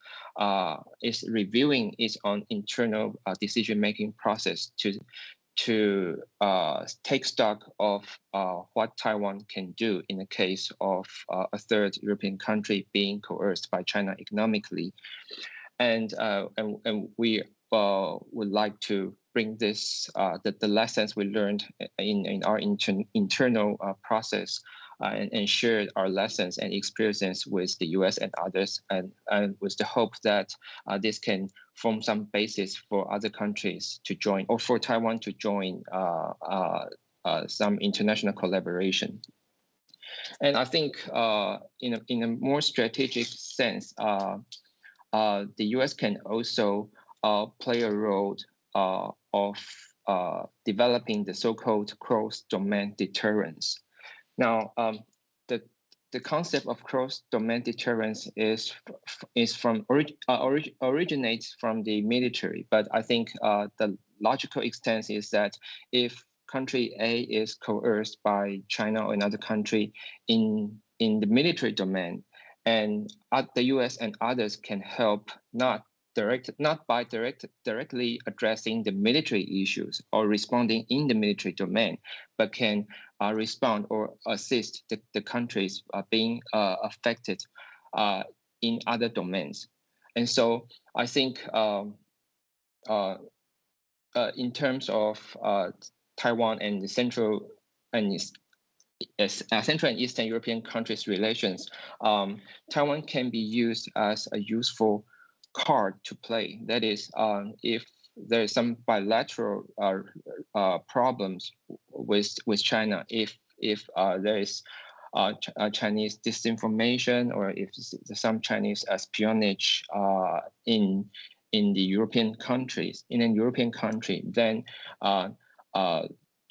is reviewing its own internal decision-making process to take stock of what Taiwan can do in the case of a third European country being coerced by China economically, and we would like to bring this the lessons we learned in our internal process and share our lessons and experiences with the U.S. and others, and with the hope that this can form some basis for other countries to join, or for Taiwan to join some international collaboration. And I think in a more strategic sense, the U.S. can also play a role of developing the so-called cross-domain deterrence. Now, the concept of cross-domain deterrence originates from the military, but I think the logical extent is that if country A is coerced by China or another country in the military domain, and the U.S. and others can help not by directly addressing the military issues or responding in the military domain, but can respond or assist the countries being affected in other domains. And so I think in terms of Taiwan and the Central and Eastern European countries' relations, Taiwan can be used as a useful card to play. That is, if there is some bilateral problems with China, if there is Chinese disinformation, or if some Chinese espionage in the European countries, in a European country, then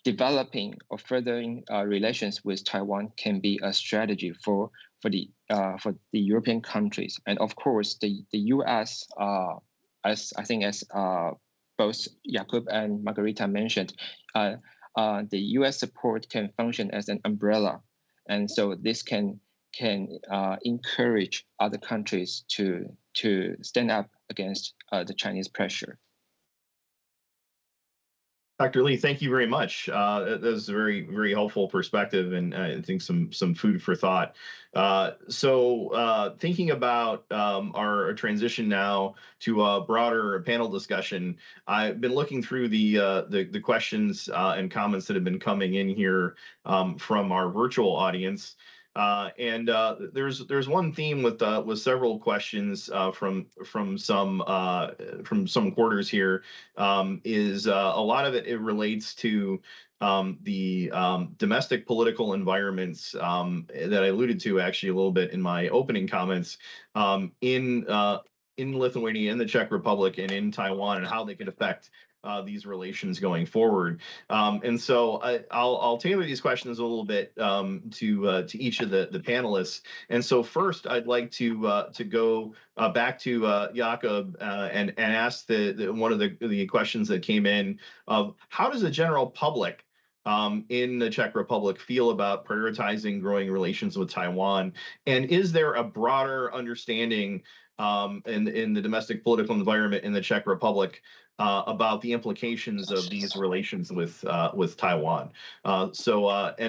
developing or furthering relations with Taiwan can be a strategy for the European countries. And of course, the U.S., as both Jakub and Margarita mentioned, the U.S. support can function as an umbrella, and so this can encourage other countries to stand up against the Chinese pressure. Dr. Lee, thank you very much. That was a very, very helpful perspective, and I think some food for thought. So thinking about our transition now to a broader panel discussion, I've been looking through the questions and comments that have been coming in here from our virtual audience. And there's one theme with several questions from some quarters here, is a lot of it relates to the domestic political environments that I alluded to actually a little bit in my opening comments in Lithuania, in the Czech Republic, and in Taiwan, and how they could affect these relations going forward. And so I'll tailor these questions a little bit to each of the panelists. And so first, I'd like to go back to Jakub and ask one of the questions that came in of how does the general public in the Czech Republic feel about prioritizing growing relations with Taiwan? And is there a broader understanding in the domestic political environment in the Czech Republic about the implications of these relations with Taiwan? And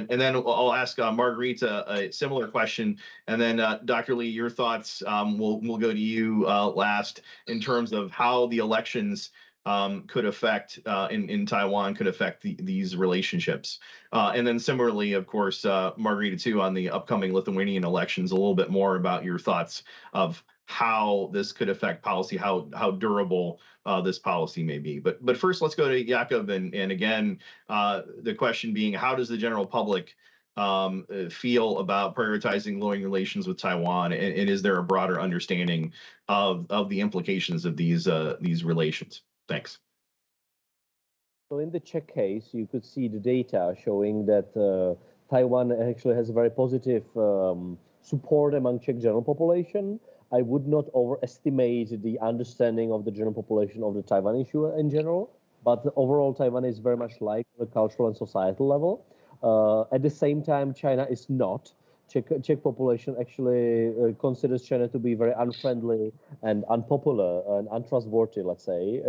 then I'll ask Margarita a similar question, and then Dr. Lee, your thoughts. We'll go to you last in terms of how the elections could affect in Taiwan could affect these relationships. And then similarly, of course, Margarita too, on the upcoming Lithuanian elections, a little bit more about your thoughts of how this could affect policy, how durable this policy may be. But first, let's go to Jakub, and again, the question being, how does the general public feel about prioritizing growing relations with Taiwan, and is there a broader understanding of the implications of these relations? Thanks. So in the Czech case, you could see the data showing that Taiwan actually has a very positive support among Czech general population. I would not overestimate the understanding of the general population of the Taiwan issue in general, but overall Taiwan is very much liked on the cultural and societal level. At the same time, China is not. Czech population actually considers China to be very unfriendly and unpopular and untrustworthy, let's say,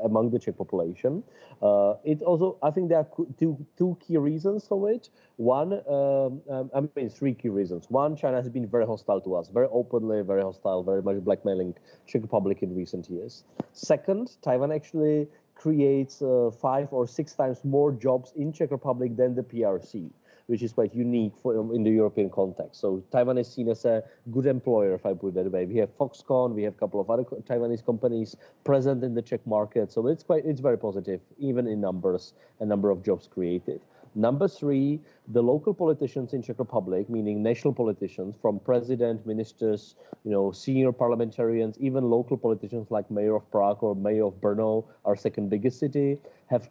among the Czech population. It also, I think there are two key reasons for it. One, I mean, three key reasons. One, China has been very hostile to us, very openly, very hostile, very much blackmailing Czech Republic in recent years. Second, Taiwan actually creates 5 or 6 times more jobs in Czech Republic than the PRC, which is quite unique in the European context. So Taiwan is seen as a good employer, if I put it that way. We have Foxconn, we have a couple of other Taiwanese companies present in the Czech market. So it's very positive, even in numbers, a number of jobs created. Number 3, the local politicians in Czech Republic, meaning national politicians, from president, ministers, senior parliamentarians, even local politicians like mayor of Prague or mayor of Brno, our second biggest city, have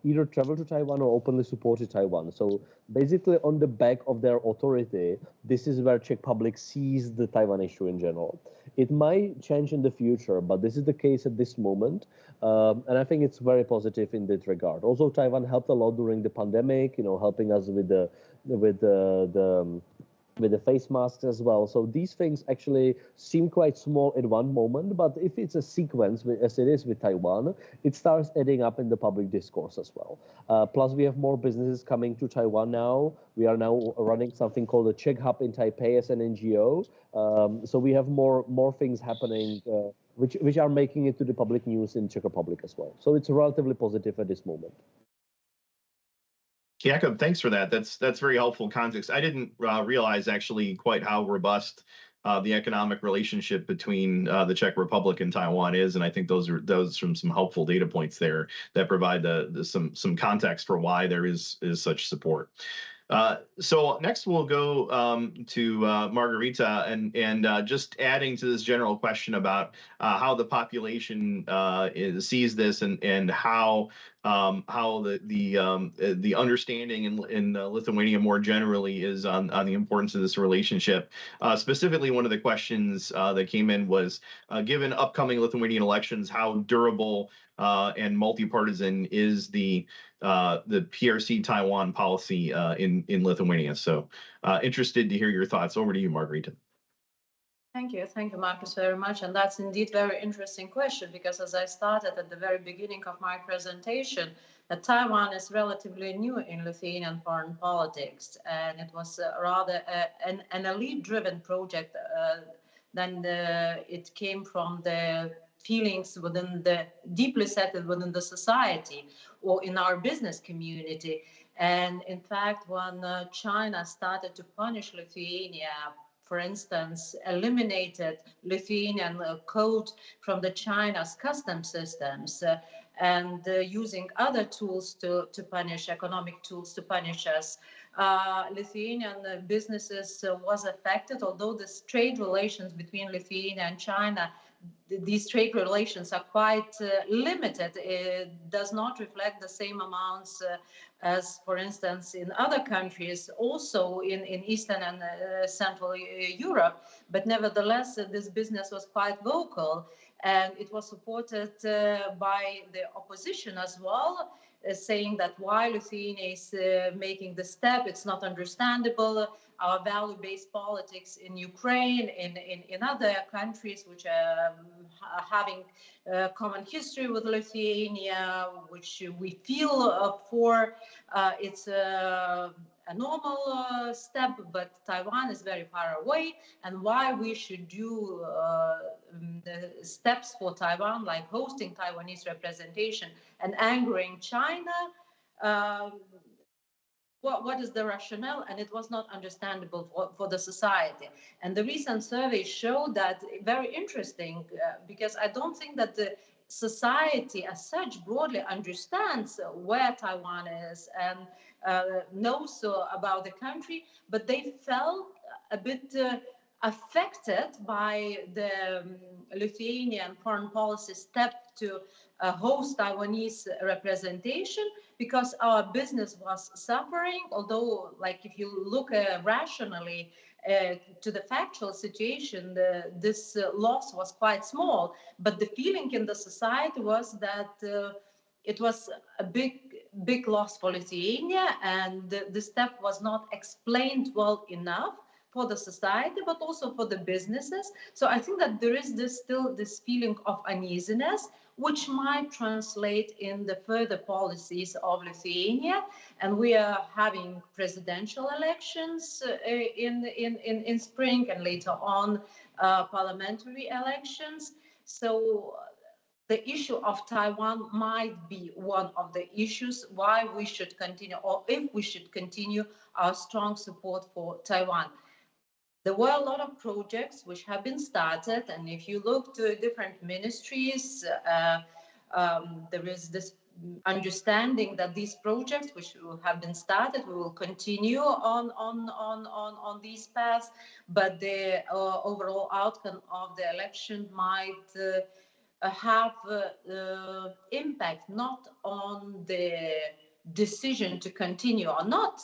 either traveled to Taiwan or openly supported Taiwan. So basically, on the back of their authority, this is where Czech Republic sees the Taiwan issue in general. It might change in the future, but this is the case at this moment. And I think it's very positive in that regard. Also, Taiwan helped a lot during the pandemic, helping us with the face masks as well. So these things actually seem quite small at one moment, but if it's a sequence, as it is with Taiwan, it starts adding up in the public discourse as well. Plus, we have more businesses coming to Taiwan now. We are now running something called the Czech Hub in Taipei as an NGO. So we have more things happening, which are making it to the public news in Czech Republic as well. So it's relatively positive at this moment. Jakob, thanks for that. That's very helpful context. I didn't realize actually quite how robust the economic relationship between the Czech Republic and Taiwan is, and I think those are some helpful data points there that provide some context for why there is such support. So next we'll go to Margarita and just adding to this general question about how the population sees this and how the understanding in Lithuania more generally is on the importance of this relationship. Specifically, one of the questions that came in was, given upcoming Lithuanian elections, how durable and multi-partisan is the PRC Taiwan policy in Lithuania? So interested to hear your thoughts. Over to you, Margarita. Thank you, Marcus, very much. And that's indeed a very interesting question, because as I started at the very beginning of my presentation, Taiwan is relatively new in Lithuanian foreign politics, and it was rather an elite-driven project. Then it came from the feelings deeply settled within the society or in our business community. And in fact, when China started to punish Lithuania, for instance, eliminated Lithuanian code from the China's customs systems and using other tools to punish, economic tools to punish us, Lithuanian businesses was affected, although the trade relations between Lithuania and China, these trade relations are quite limited. It does not reflect the same amounts as, for instance, in other countries, also in Eastern and Central Europe. But nevertheless, this business was quite vocal, and it was supported by the opposition as well, saying that why Lithuania is making the step, it's not understandable. Our value-based politics in Ukraine, in other countries which are having common history with Lithuania, which we feel for, it's a normal step, but Taiwan is very far away, and why we should do the steps for Taiwan, like hosting Taiwanese representation and angering China. What is the rationale? And it was not understandable for the society. And the recent survey showed that very interesting, because I don't think that the society as such broadly understands where Taiwan is and knows about the country, but they felt a bit affected by the Lithuanian foreign policy step to host Taiwanese representation, because our business was suffering, although, like, if you look rationally to the factual situation, this loss was quite small. But the feeling in the society was that it was a big loss for Lithuania, and the step was not explained well enough for the society, but also for the businesses. So I think that there is still this feeling of uneasiness, which might translate in the further policies of Lithuania. And we are having presidential elections in spring, and later on parliamentary elections. So the issue of Taiwan might be one of the issues why we should continue, or if we should continue, our strong support for Taiwan. There were a lot of projects which have been started, and if you look to different ministries, there is this understanding that these projects which have been started, we will continue on these paths, but the overall outcome of the election might have impact not on the decision to continue or not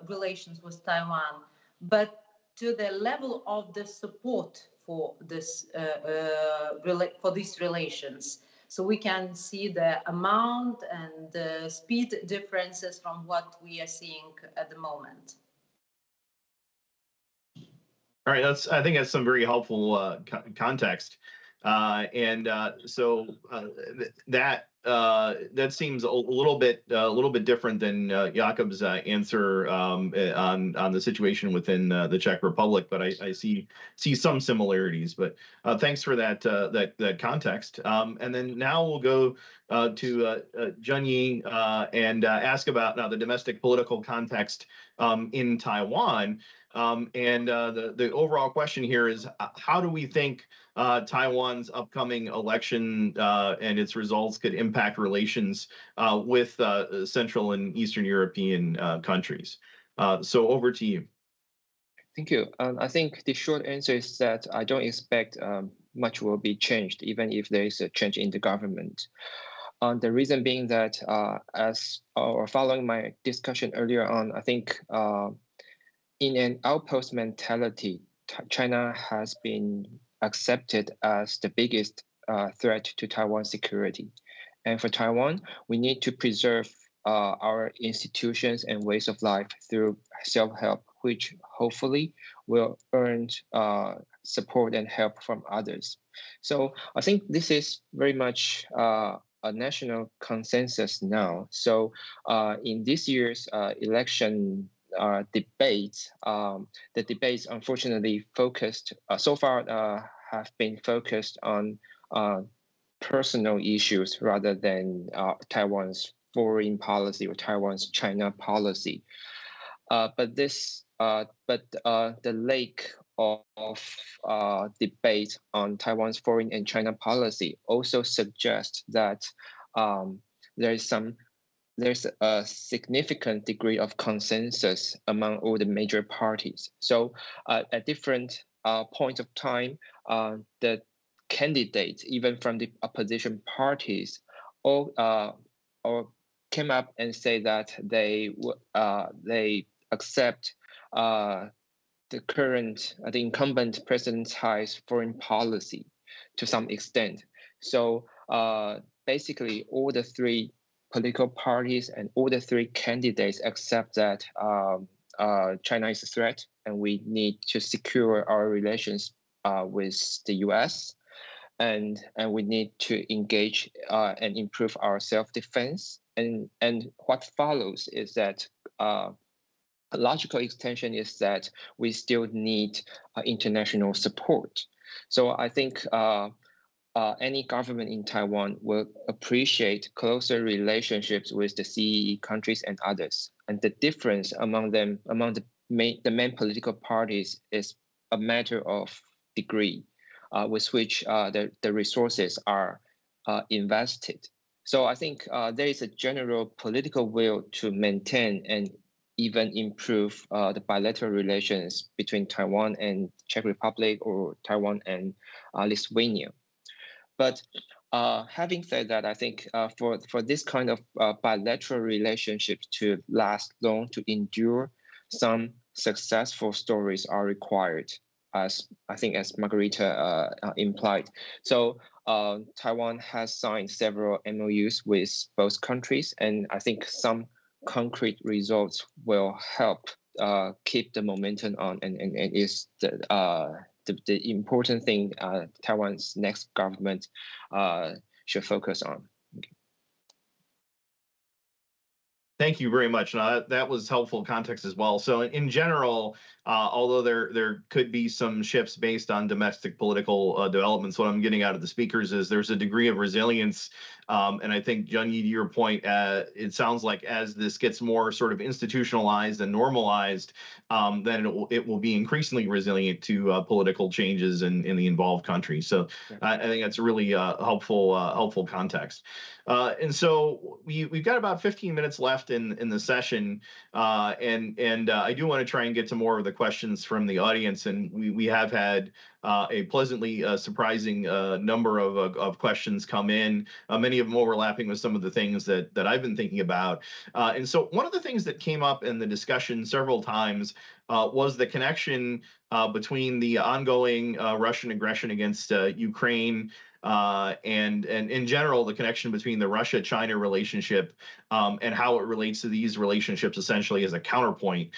relations with Taiwan, but to the level of the support for this for these relations. So we can see the amount and the speed differences from what we are seeing at the moment. All right, I think that's some very helpful context, so that seems a little bit different than Jakob's answer on the situation within the Czech Republic, but I see some similarities. But thanks for that context. And then now we'll go to Junyi and ask about now the domestic political context in Taiwan. And the overall question here is, how do we think Taiwan's upcoming election and its results could impact relations with Central and Eastern European countries? So over to you. Thank you. I think the short answer is that I don't expect much will be changed, even if there is a change in the government. The reason being that, following my discussion earlier on, I think in an outpost mentality, China has been accepted as the biggest threat to Taiwan's security. And for Taiwan, we need to preserve our institutions and ways of life through self-help, which hopefully will earn support and help from others. So I think this is very much a national consensus now. So in this year's election debates, the debates unfortunately focused so far have been focused on personal issues rather than Taiwan's foreign policy or Taiwan's China policy. But the lack of debate on Taiwan's foreign and China policy also suggests that there's a significant degree of consensus among all the major parties. So at different points of time, the candidates, even from the opposition parties, all came up and say that they accept the incumbent President Tsai's foreign policy to some extent. So basically, all the three political parties and all the three candidates accept that China is a threat, and we need to secure our relations with the U.S. and we need to engage and improve our self-defense. And what follows is that a logical extension is that we still need international support. So I think any government in Taiwan will appreciate closer relationships with the CEE countries and others. And the difference among them, among the main political parties, is a matter of degree with which the resources are invested. So I think there is a general political will to maintain and even improve the bilateral relations between Taiwan and Czech Republic or Taiwan and Lithuania. But having said that, I think for this kind of bilateral relationships to last long, to endure, some successful stories are required. as I think as Margarita implied. So Taiwan has signed several MOUs with both countries, and I think some concrete results will help keep the momentum on, and is the important thing Taiwan's next government should focus on. Thank you very much. That was helpful context as well. So in general, although there could be some shifts based on domestic political developments, what I'm getting out of the speakers is there's a degree of resilience. And I think, Junyi, to your point, it sounds like as this gets more sort of institutionalized and normalized, then it will be increasingly resilient to political changes in the involved countries. So I think that's a really helpful context. And so we've got about 15 minutes left in the session, and I do want to try and get to more of the questions from the audience. And we have had a pleasantly surprising number of questions come in, many of them overlapping with some of the things that I've been thinking about. And so one of the things that came up in the discussion several times was the connection between the ongoing Russian aggression against Ukraine and in general, the connection between the Russia-China relationship and how it relates to these relationships essentially as a counterpoint,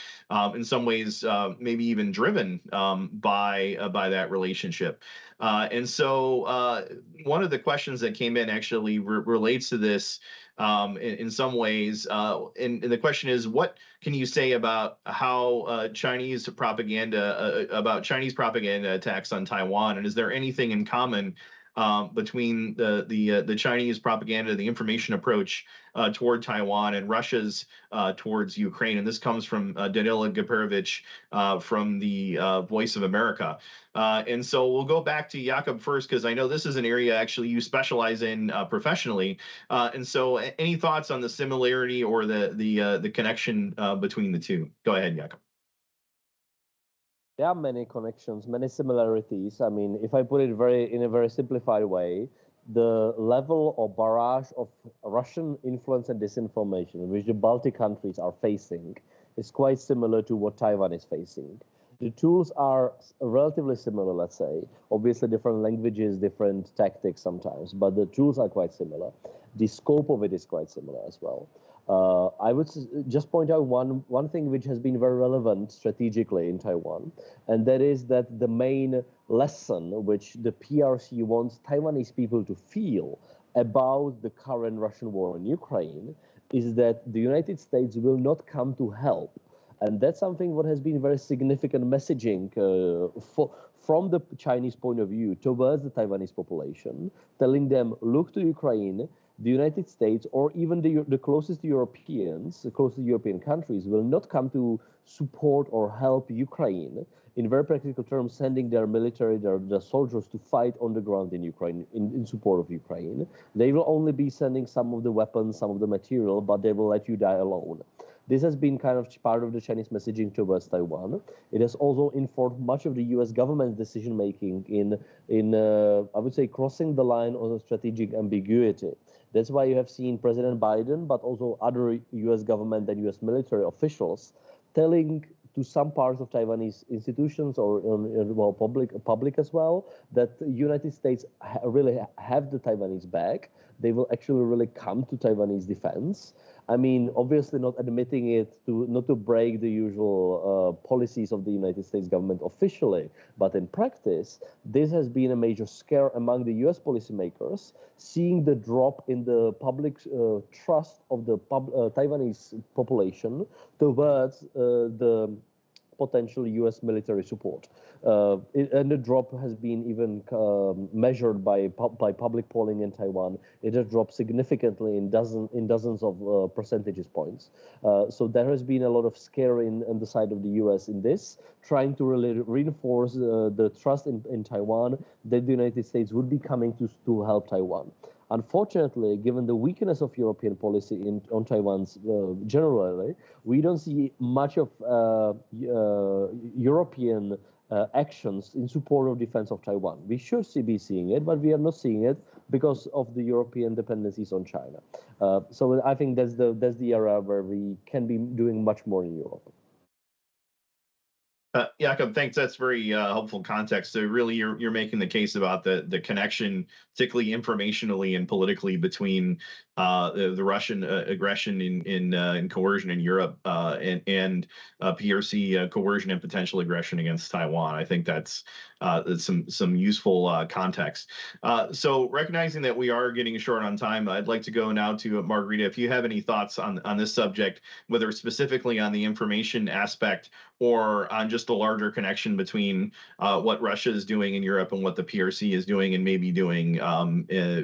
in some ways, maybe even driven by that relationship. And so one of the questions that came in actually relates to this in some ways. And the question is, what can you say about how Chinese propaganda attacks on Taiwan? And is there anything in common between the Chinese propaganda, the information approach toward Taiwan, and Russia's towards Ukraine? And this comes from Danila Gaperovich from the Voice of America. And so we'll go back to Jakub first, because I know this is an area actually you specialize in professionally. And so any thoughts on the similarity or the connection between the two? Go ahead, Jakub. There are many connections, many similarities. I mean, if I put it in a very simplified way, the level or barrage of Russian influence and disinformation which the Baltic countries are facing is quite similar to what Taiwan is facing. The tools are relatively similar, let's say. Obviously, different languages, different tactics sometimes, but the tools are quite similar. The scope of it is quite similar as well. I would just point out one thing which has been very relevant strategically in Taiwan, and that is that the main lesson which the PRC wants Taiwanese people to feel about the current Russian war in Ukraine is that the United States will not come to help. And that's something what has been very significant messaging from the Chinese point of view towards the Taiwanese population, telling them, look to Ukraine, the United States, or even the closest Europeans, the closest European countries will not come to support or help Ukraine, in very practical terms, sending their military, their soldiers to fight on the ground in Ukraine, in support of Ukraine. They will only be sending some of the weapons, some of the material, but they will let you die alone. This has been kind of part of the Chinese messaging towards Taiwan. It has also informed much of the U.S. government's decision-making in I would say, crossing the line on strategic ambiguity. That's why you have seen President Biden, but also other U.S. government and U.S. military officials telling to some parts of Taiwanese institutions or public as well, that the United States really have the Taiwanese back. They will actually really come to Taiwanese defense. I mean, obviously not admitting it, not to break the usual policies of the United States government officially, but in practice, this has been a major scare among the U.S. policymakers, seeing the drop in the public trust of the Taiwanese population towards the potential U.S. military support. And the drop has been even measured by public polling in Taiwan. It has dropped significantly in dozens of percentage points. So there has been a lot of scare on the side of the U.S. in this, trying to really reinforce the trust in Taiwan that the United States would be coming to help Taiwan. Unfortunately, given the weakness of European policy on Taiwan's generally, we don't see much of European actions in support of defense of Taiwan. We should be seeing it, but we are not seeing it because of the European dependencies on China. So I think that's the area where we can be doing much more in Europe. Jakob, thanks. That's very helpful context. So really, you're making the case about the connection, particularly informationally and politically, between the Russian aggression in coercion in Europe and PRC coercion and potential aggression against Taiwan. I think that's some useful context. So recognizing that we are getting short on time, I'd like to go now to Margarita. If you have any thoughts on this subject, whether specifically on the information aspect or on just a larger connection between what Russia is doing in Europe and what the PRC is doing and maybe doing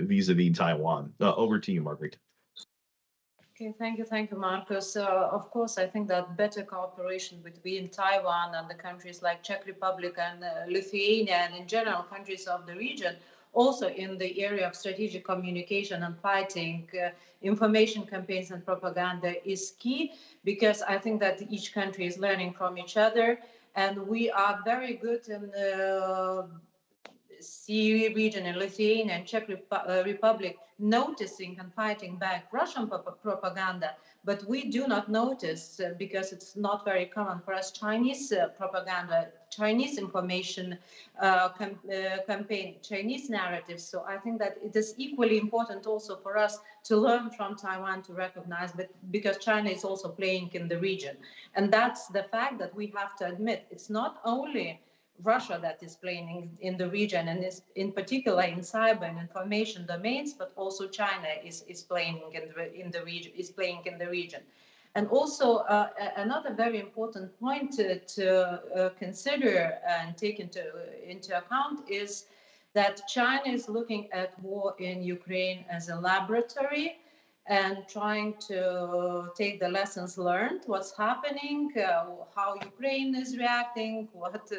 vis-a-vis Taiwan. Over to you, Margaret. Okay, thank you, Marcus. Of course, I think that better cooperation between Taiwan and the countries like Czech Republic and Lithuania, and in general countries of the region, also in the area of strategic communication and fighting information campaigns and propaganda is key, because I think that each country is learning from each other, and we are very good in the sea region in Lithuania and Czech Republic noticing and fighting back Russian propaganda, but we do not notice because it's not very common for us Chinese propaganda, Chinese information campaign, Chinese narratives. So I think that it is equally important also for us to learn from Taiwan, to recognize that, because China is also playing in the region. And that's the fact that we have to admit. It's not only Russia that is playing in the region, and is in particular in cyber and information domains, but also China is playing in the region. And also another very important point to consider and take into account is that China is looking at war in Ukraine as a laboratory and trying to take the lessons learned, what's happening, how Ukraine is reacting, what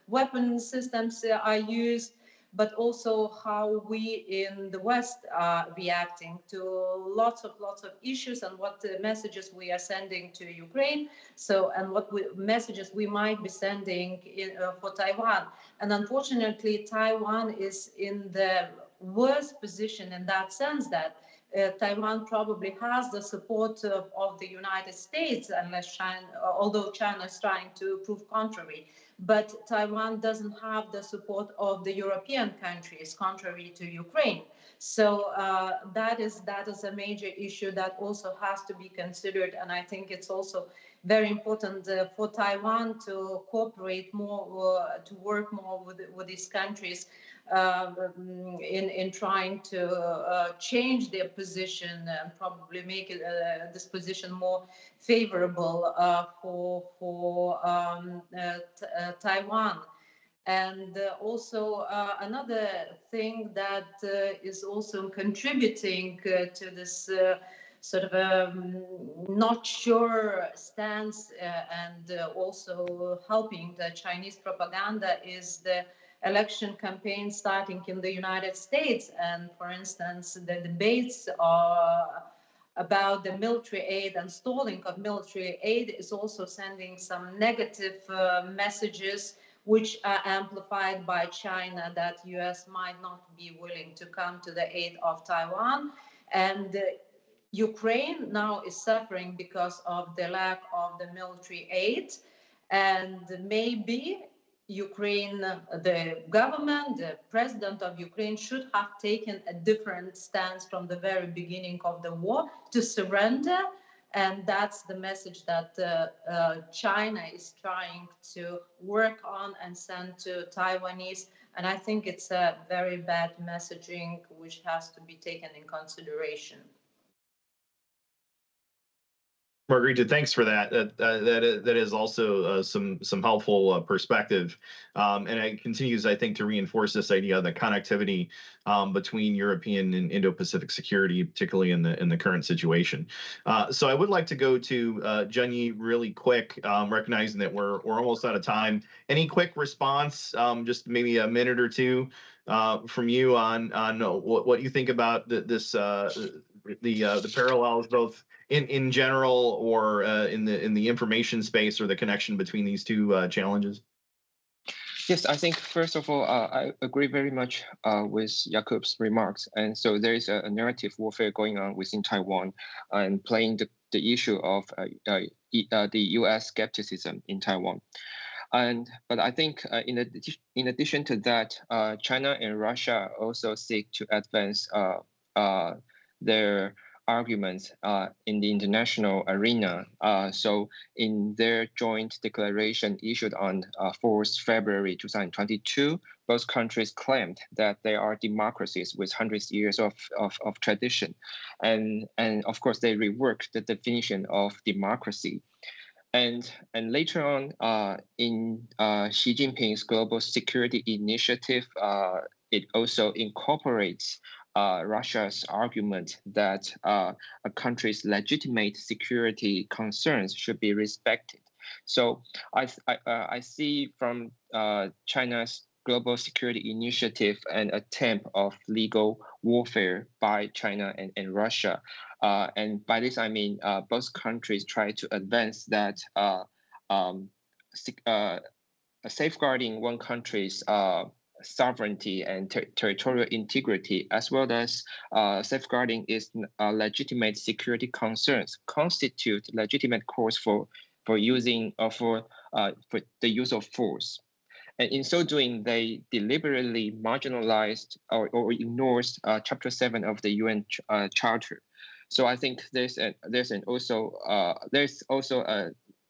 weapon systems are used, but also how we in the West are reacting to lots of issues, and what messages we are sending to Ukraine. So, and what messages we might be sending for Taiwan. And unfortunately, Taiwan is in the worst position in that sense that Taiwan probably has the support of the United States, unless China, although China is trying to prove contrary. But Taiwan doesn't have the support of the European countries, contrary to Ukraine. So that is a major issue that also has to be considered. And I think it's also very important for Taiwan to cooperate more, to work more with these countries in trying to change their position and probably make this position more favorable for Taiwan. And also another thing that is also contributing to this sort of not sure stance and also helping the Chinese propaganda is the election campaign starting in the United States. And for instance, the debates are about the military aid and stalling of military aid is also sending some negative messages, which are amplified by China, that US might not be willing to come to the aid of Taiwan. And Ukraine now is suffering because of the lack of the military aid. And maybe Ukraine, the government, the president of Ukraine should have taken a different stance from the very beginning of the war to surrender. And that's the message that China is trying to work on and send to Taiwanese. And I think it's a very bad messaging which has to be taken in consideration. Margarita, thanks for that. That is also some helpful perspective, and it continues, I think, to reinforce this idea of the connectivity between European and Indo-Pacific security, particularly in the current situation. So I would like to go to Jenny really quick, recognizing that we're almost out of time. Any quick response, just maybe a minute or two from you on what you think about the parallels, both in general or in the information space, or the connection between these two challenges? Yes, I think first of all, I agree very much with Jakob's remarks. And so there is a narrative warfare going on within Taiwan and playing the issue of the US skepticism in Taiwan. But I think in addition to that, China and Russia also seek to advance their arguments in the international arena. So in their joint declaration issued on 4th February 2022, both countries claimed that they are democracies with hundreds of years of tradition. And of course, they reworked the definition of democracy. And later on, in Xi Jinping's Global Security Initiative, it also incorporates Russia's argument that a country's legitimate security concerns should be respected. So I see from China's Global Security Initiative an attempt of legal warfare by China and Russia. And by this, I mean both countries try to advance that safeguarding one country's sovereignty and territorial integrity, as well as safeguarding its legitimate security concerns, constitute legitimate cause for using for the use of force. And in so doing, they deliberately marginalized or ignores Chapter 7 of the UN Charter. So I think there's also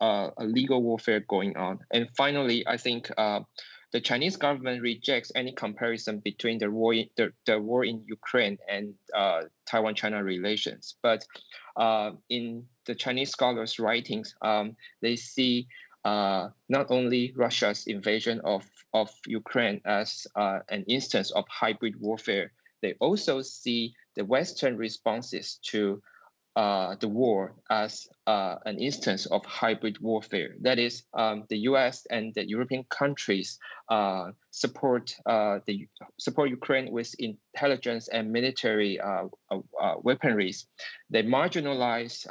a legal warfare going on. And finally, I think the Chinese government rejects any comparison between the war in Ukraine and Taiwan-China relations. But in the Chinese scholars' writings, they see not only Russia's invasion of Ukraine as an instance of hybrid warfare, they also see the Western responses to the war as an instance of hybrid warfare. That is, the U.S. and the European countries support Ukraine with intelligence and military weaponries. They marginalize,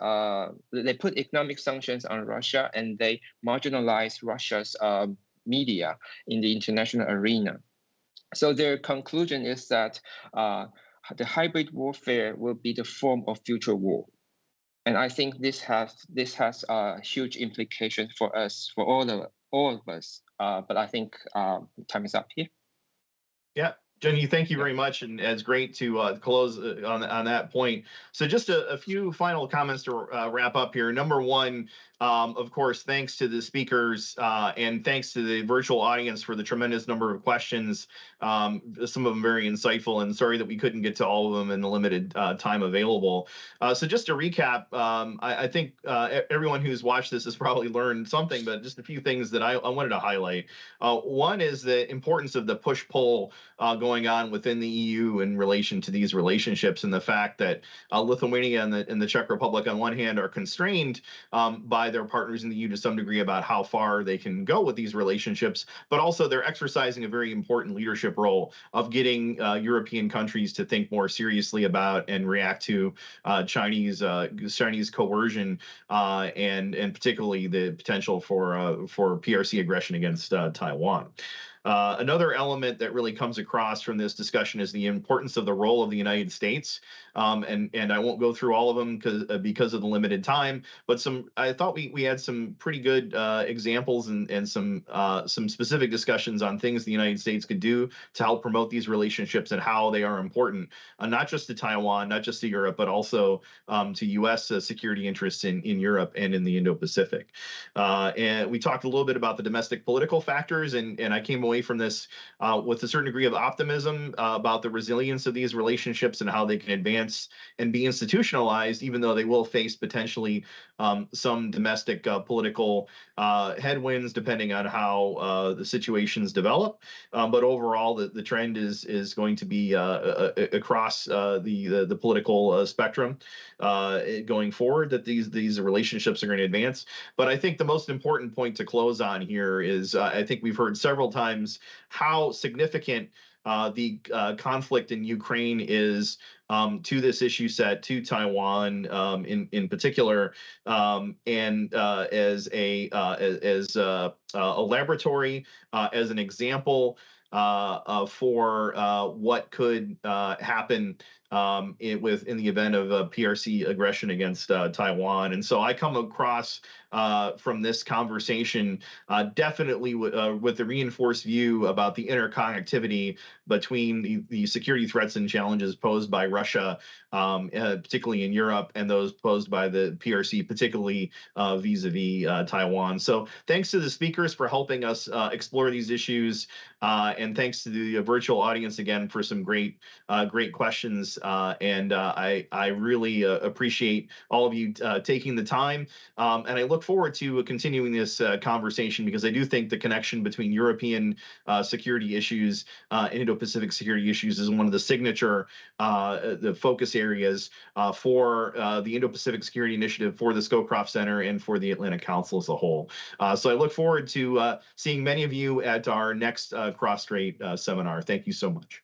they put economic sanctions on Russia, and they marginalize Russia's media in the international arena. So their conclusion is that the hybrid warfare will be the form of future war. And I think this has huge implications for us, for all of us. But I think time is up here. Yeah. Jenny, thank you very much, and it's great to close on that point. So just a few final comments to wrap up here. Number one, of course, thanks to the speakers and thanks to the virtual audience for the tremendous number of questions, some of them very insightful, and sorry that we couldn't get to all of them in the limited time available. So just to recap, I think everyone who's watched this has probably learned something, but just a few things that I wanted to highlight. One is the importance of the push-pull going on within the EU in relation to these relationships, and the fact that Lithuania and the Czech Republic on one hand are constrained by their partners in the EU to some degree about how far they can go with these relationships, but also they're exercising a very important leadership role of getting European countries to think more seriously about and react to Chinese coercion and particularly the potential for PRC aggression against Taiwan. Another element that really comes across from this discussion is the importance of the role of the United States. And I won't go through all of them because of the limited time, but I thought we had some pretty good examples and some specific discussions on things the United States could do to help promote these relationships and how they are important, not just to Taiwan, not just to Europe, but also to U.S. Security interests in Europe and in the Indo-Pacific. And we talked a little bit about the domestic political factors, and I came away from this with a certain degree of optimism about the resilience of these relationships and how they can advance and be institutionalized, even though they will face potentially some domestic political headwinds depending on how the situations develop. But overall, the trend is going to be across the political spectrum going forward, that these relationships are going to advance. But I think the most important point to close on here is I think we've heard several times how significant the conflict in Ukraine is to this issue set, to Taiwan in particular, and as a laboratory, as an example for what could happen in the event of PRC aggression against Taiwan. And so I come across from this conversation definitely with the reinforced view about the interconnectivity between the security threats and challenges posed by Russia, particularly in Europe, and those posed by the PRC, particularly vis-a-vis Taiwan. So thanks to the speakers for helping us explore these issues, and thanks to the virtual audience again for some great questions. I really appreciate all of you taking the time, and I look forward to continuing this conversation, because I do think the connection between European security issues and Indo-Pacific security issues is one of the signature the focus areas for the Indo-Pacific Security Initiative, for the Scowcroft Center, and for the Atlantic Council as a whole. So I look forward to seeing many of you at our next cross-strait seminar. Thank you so much.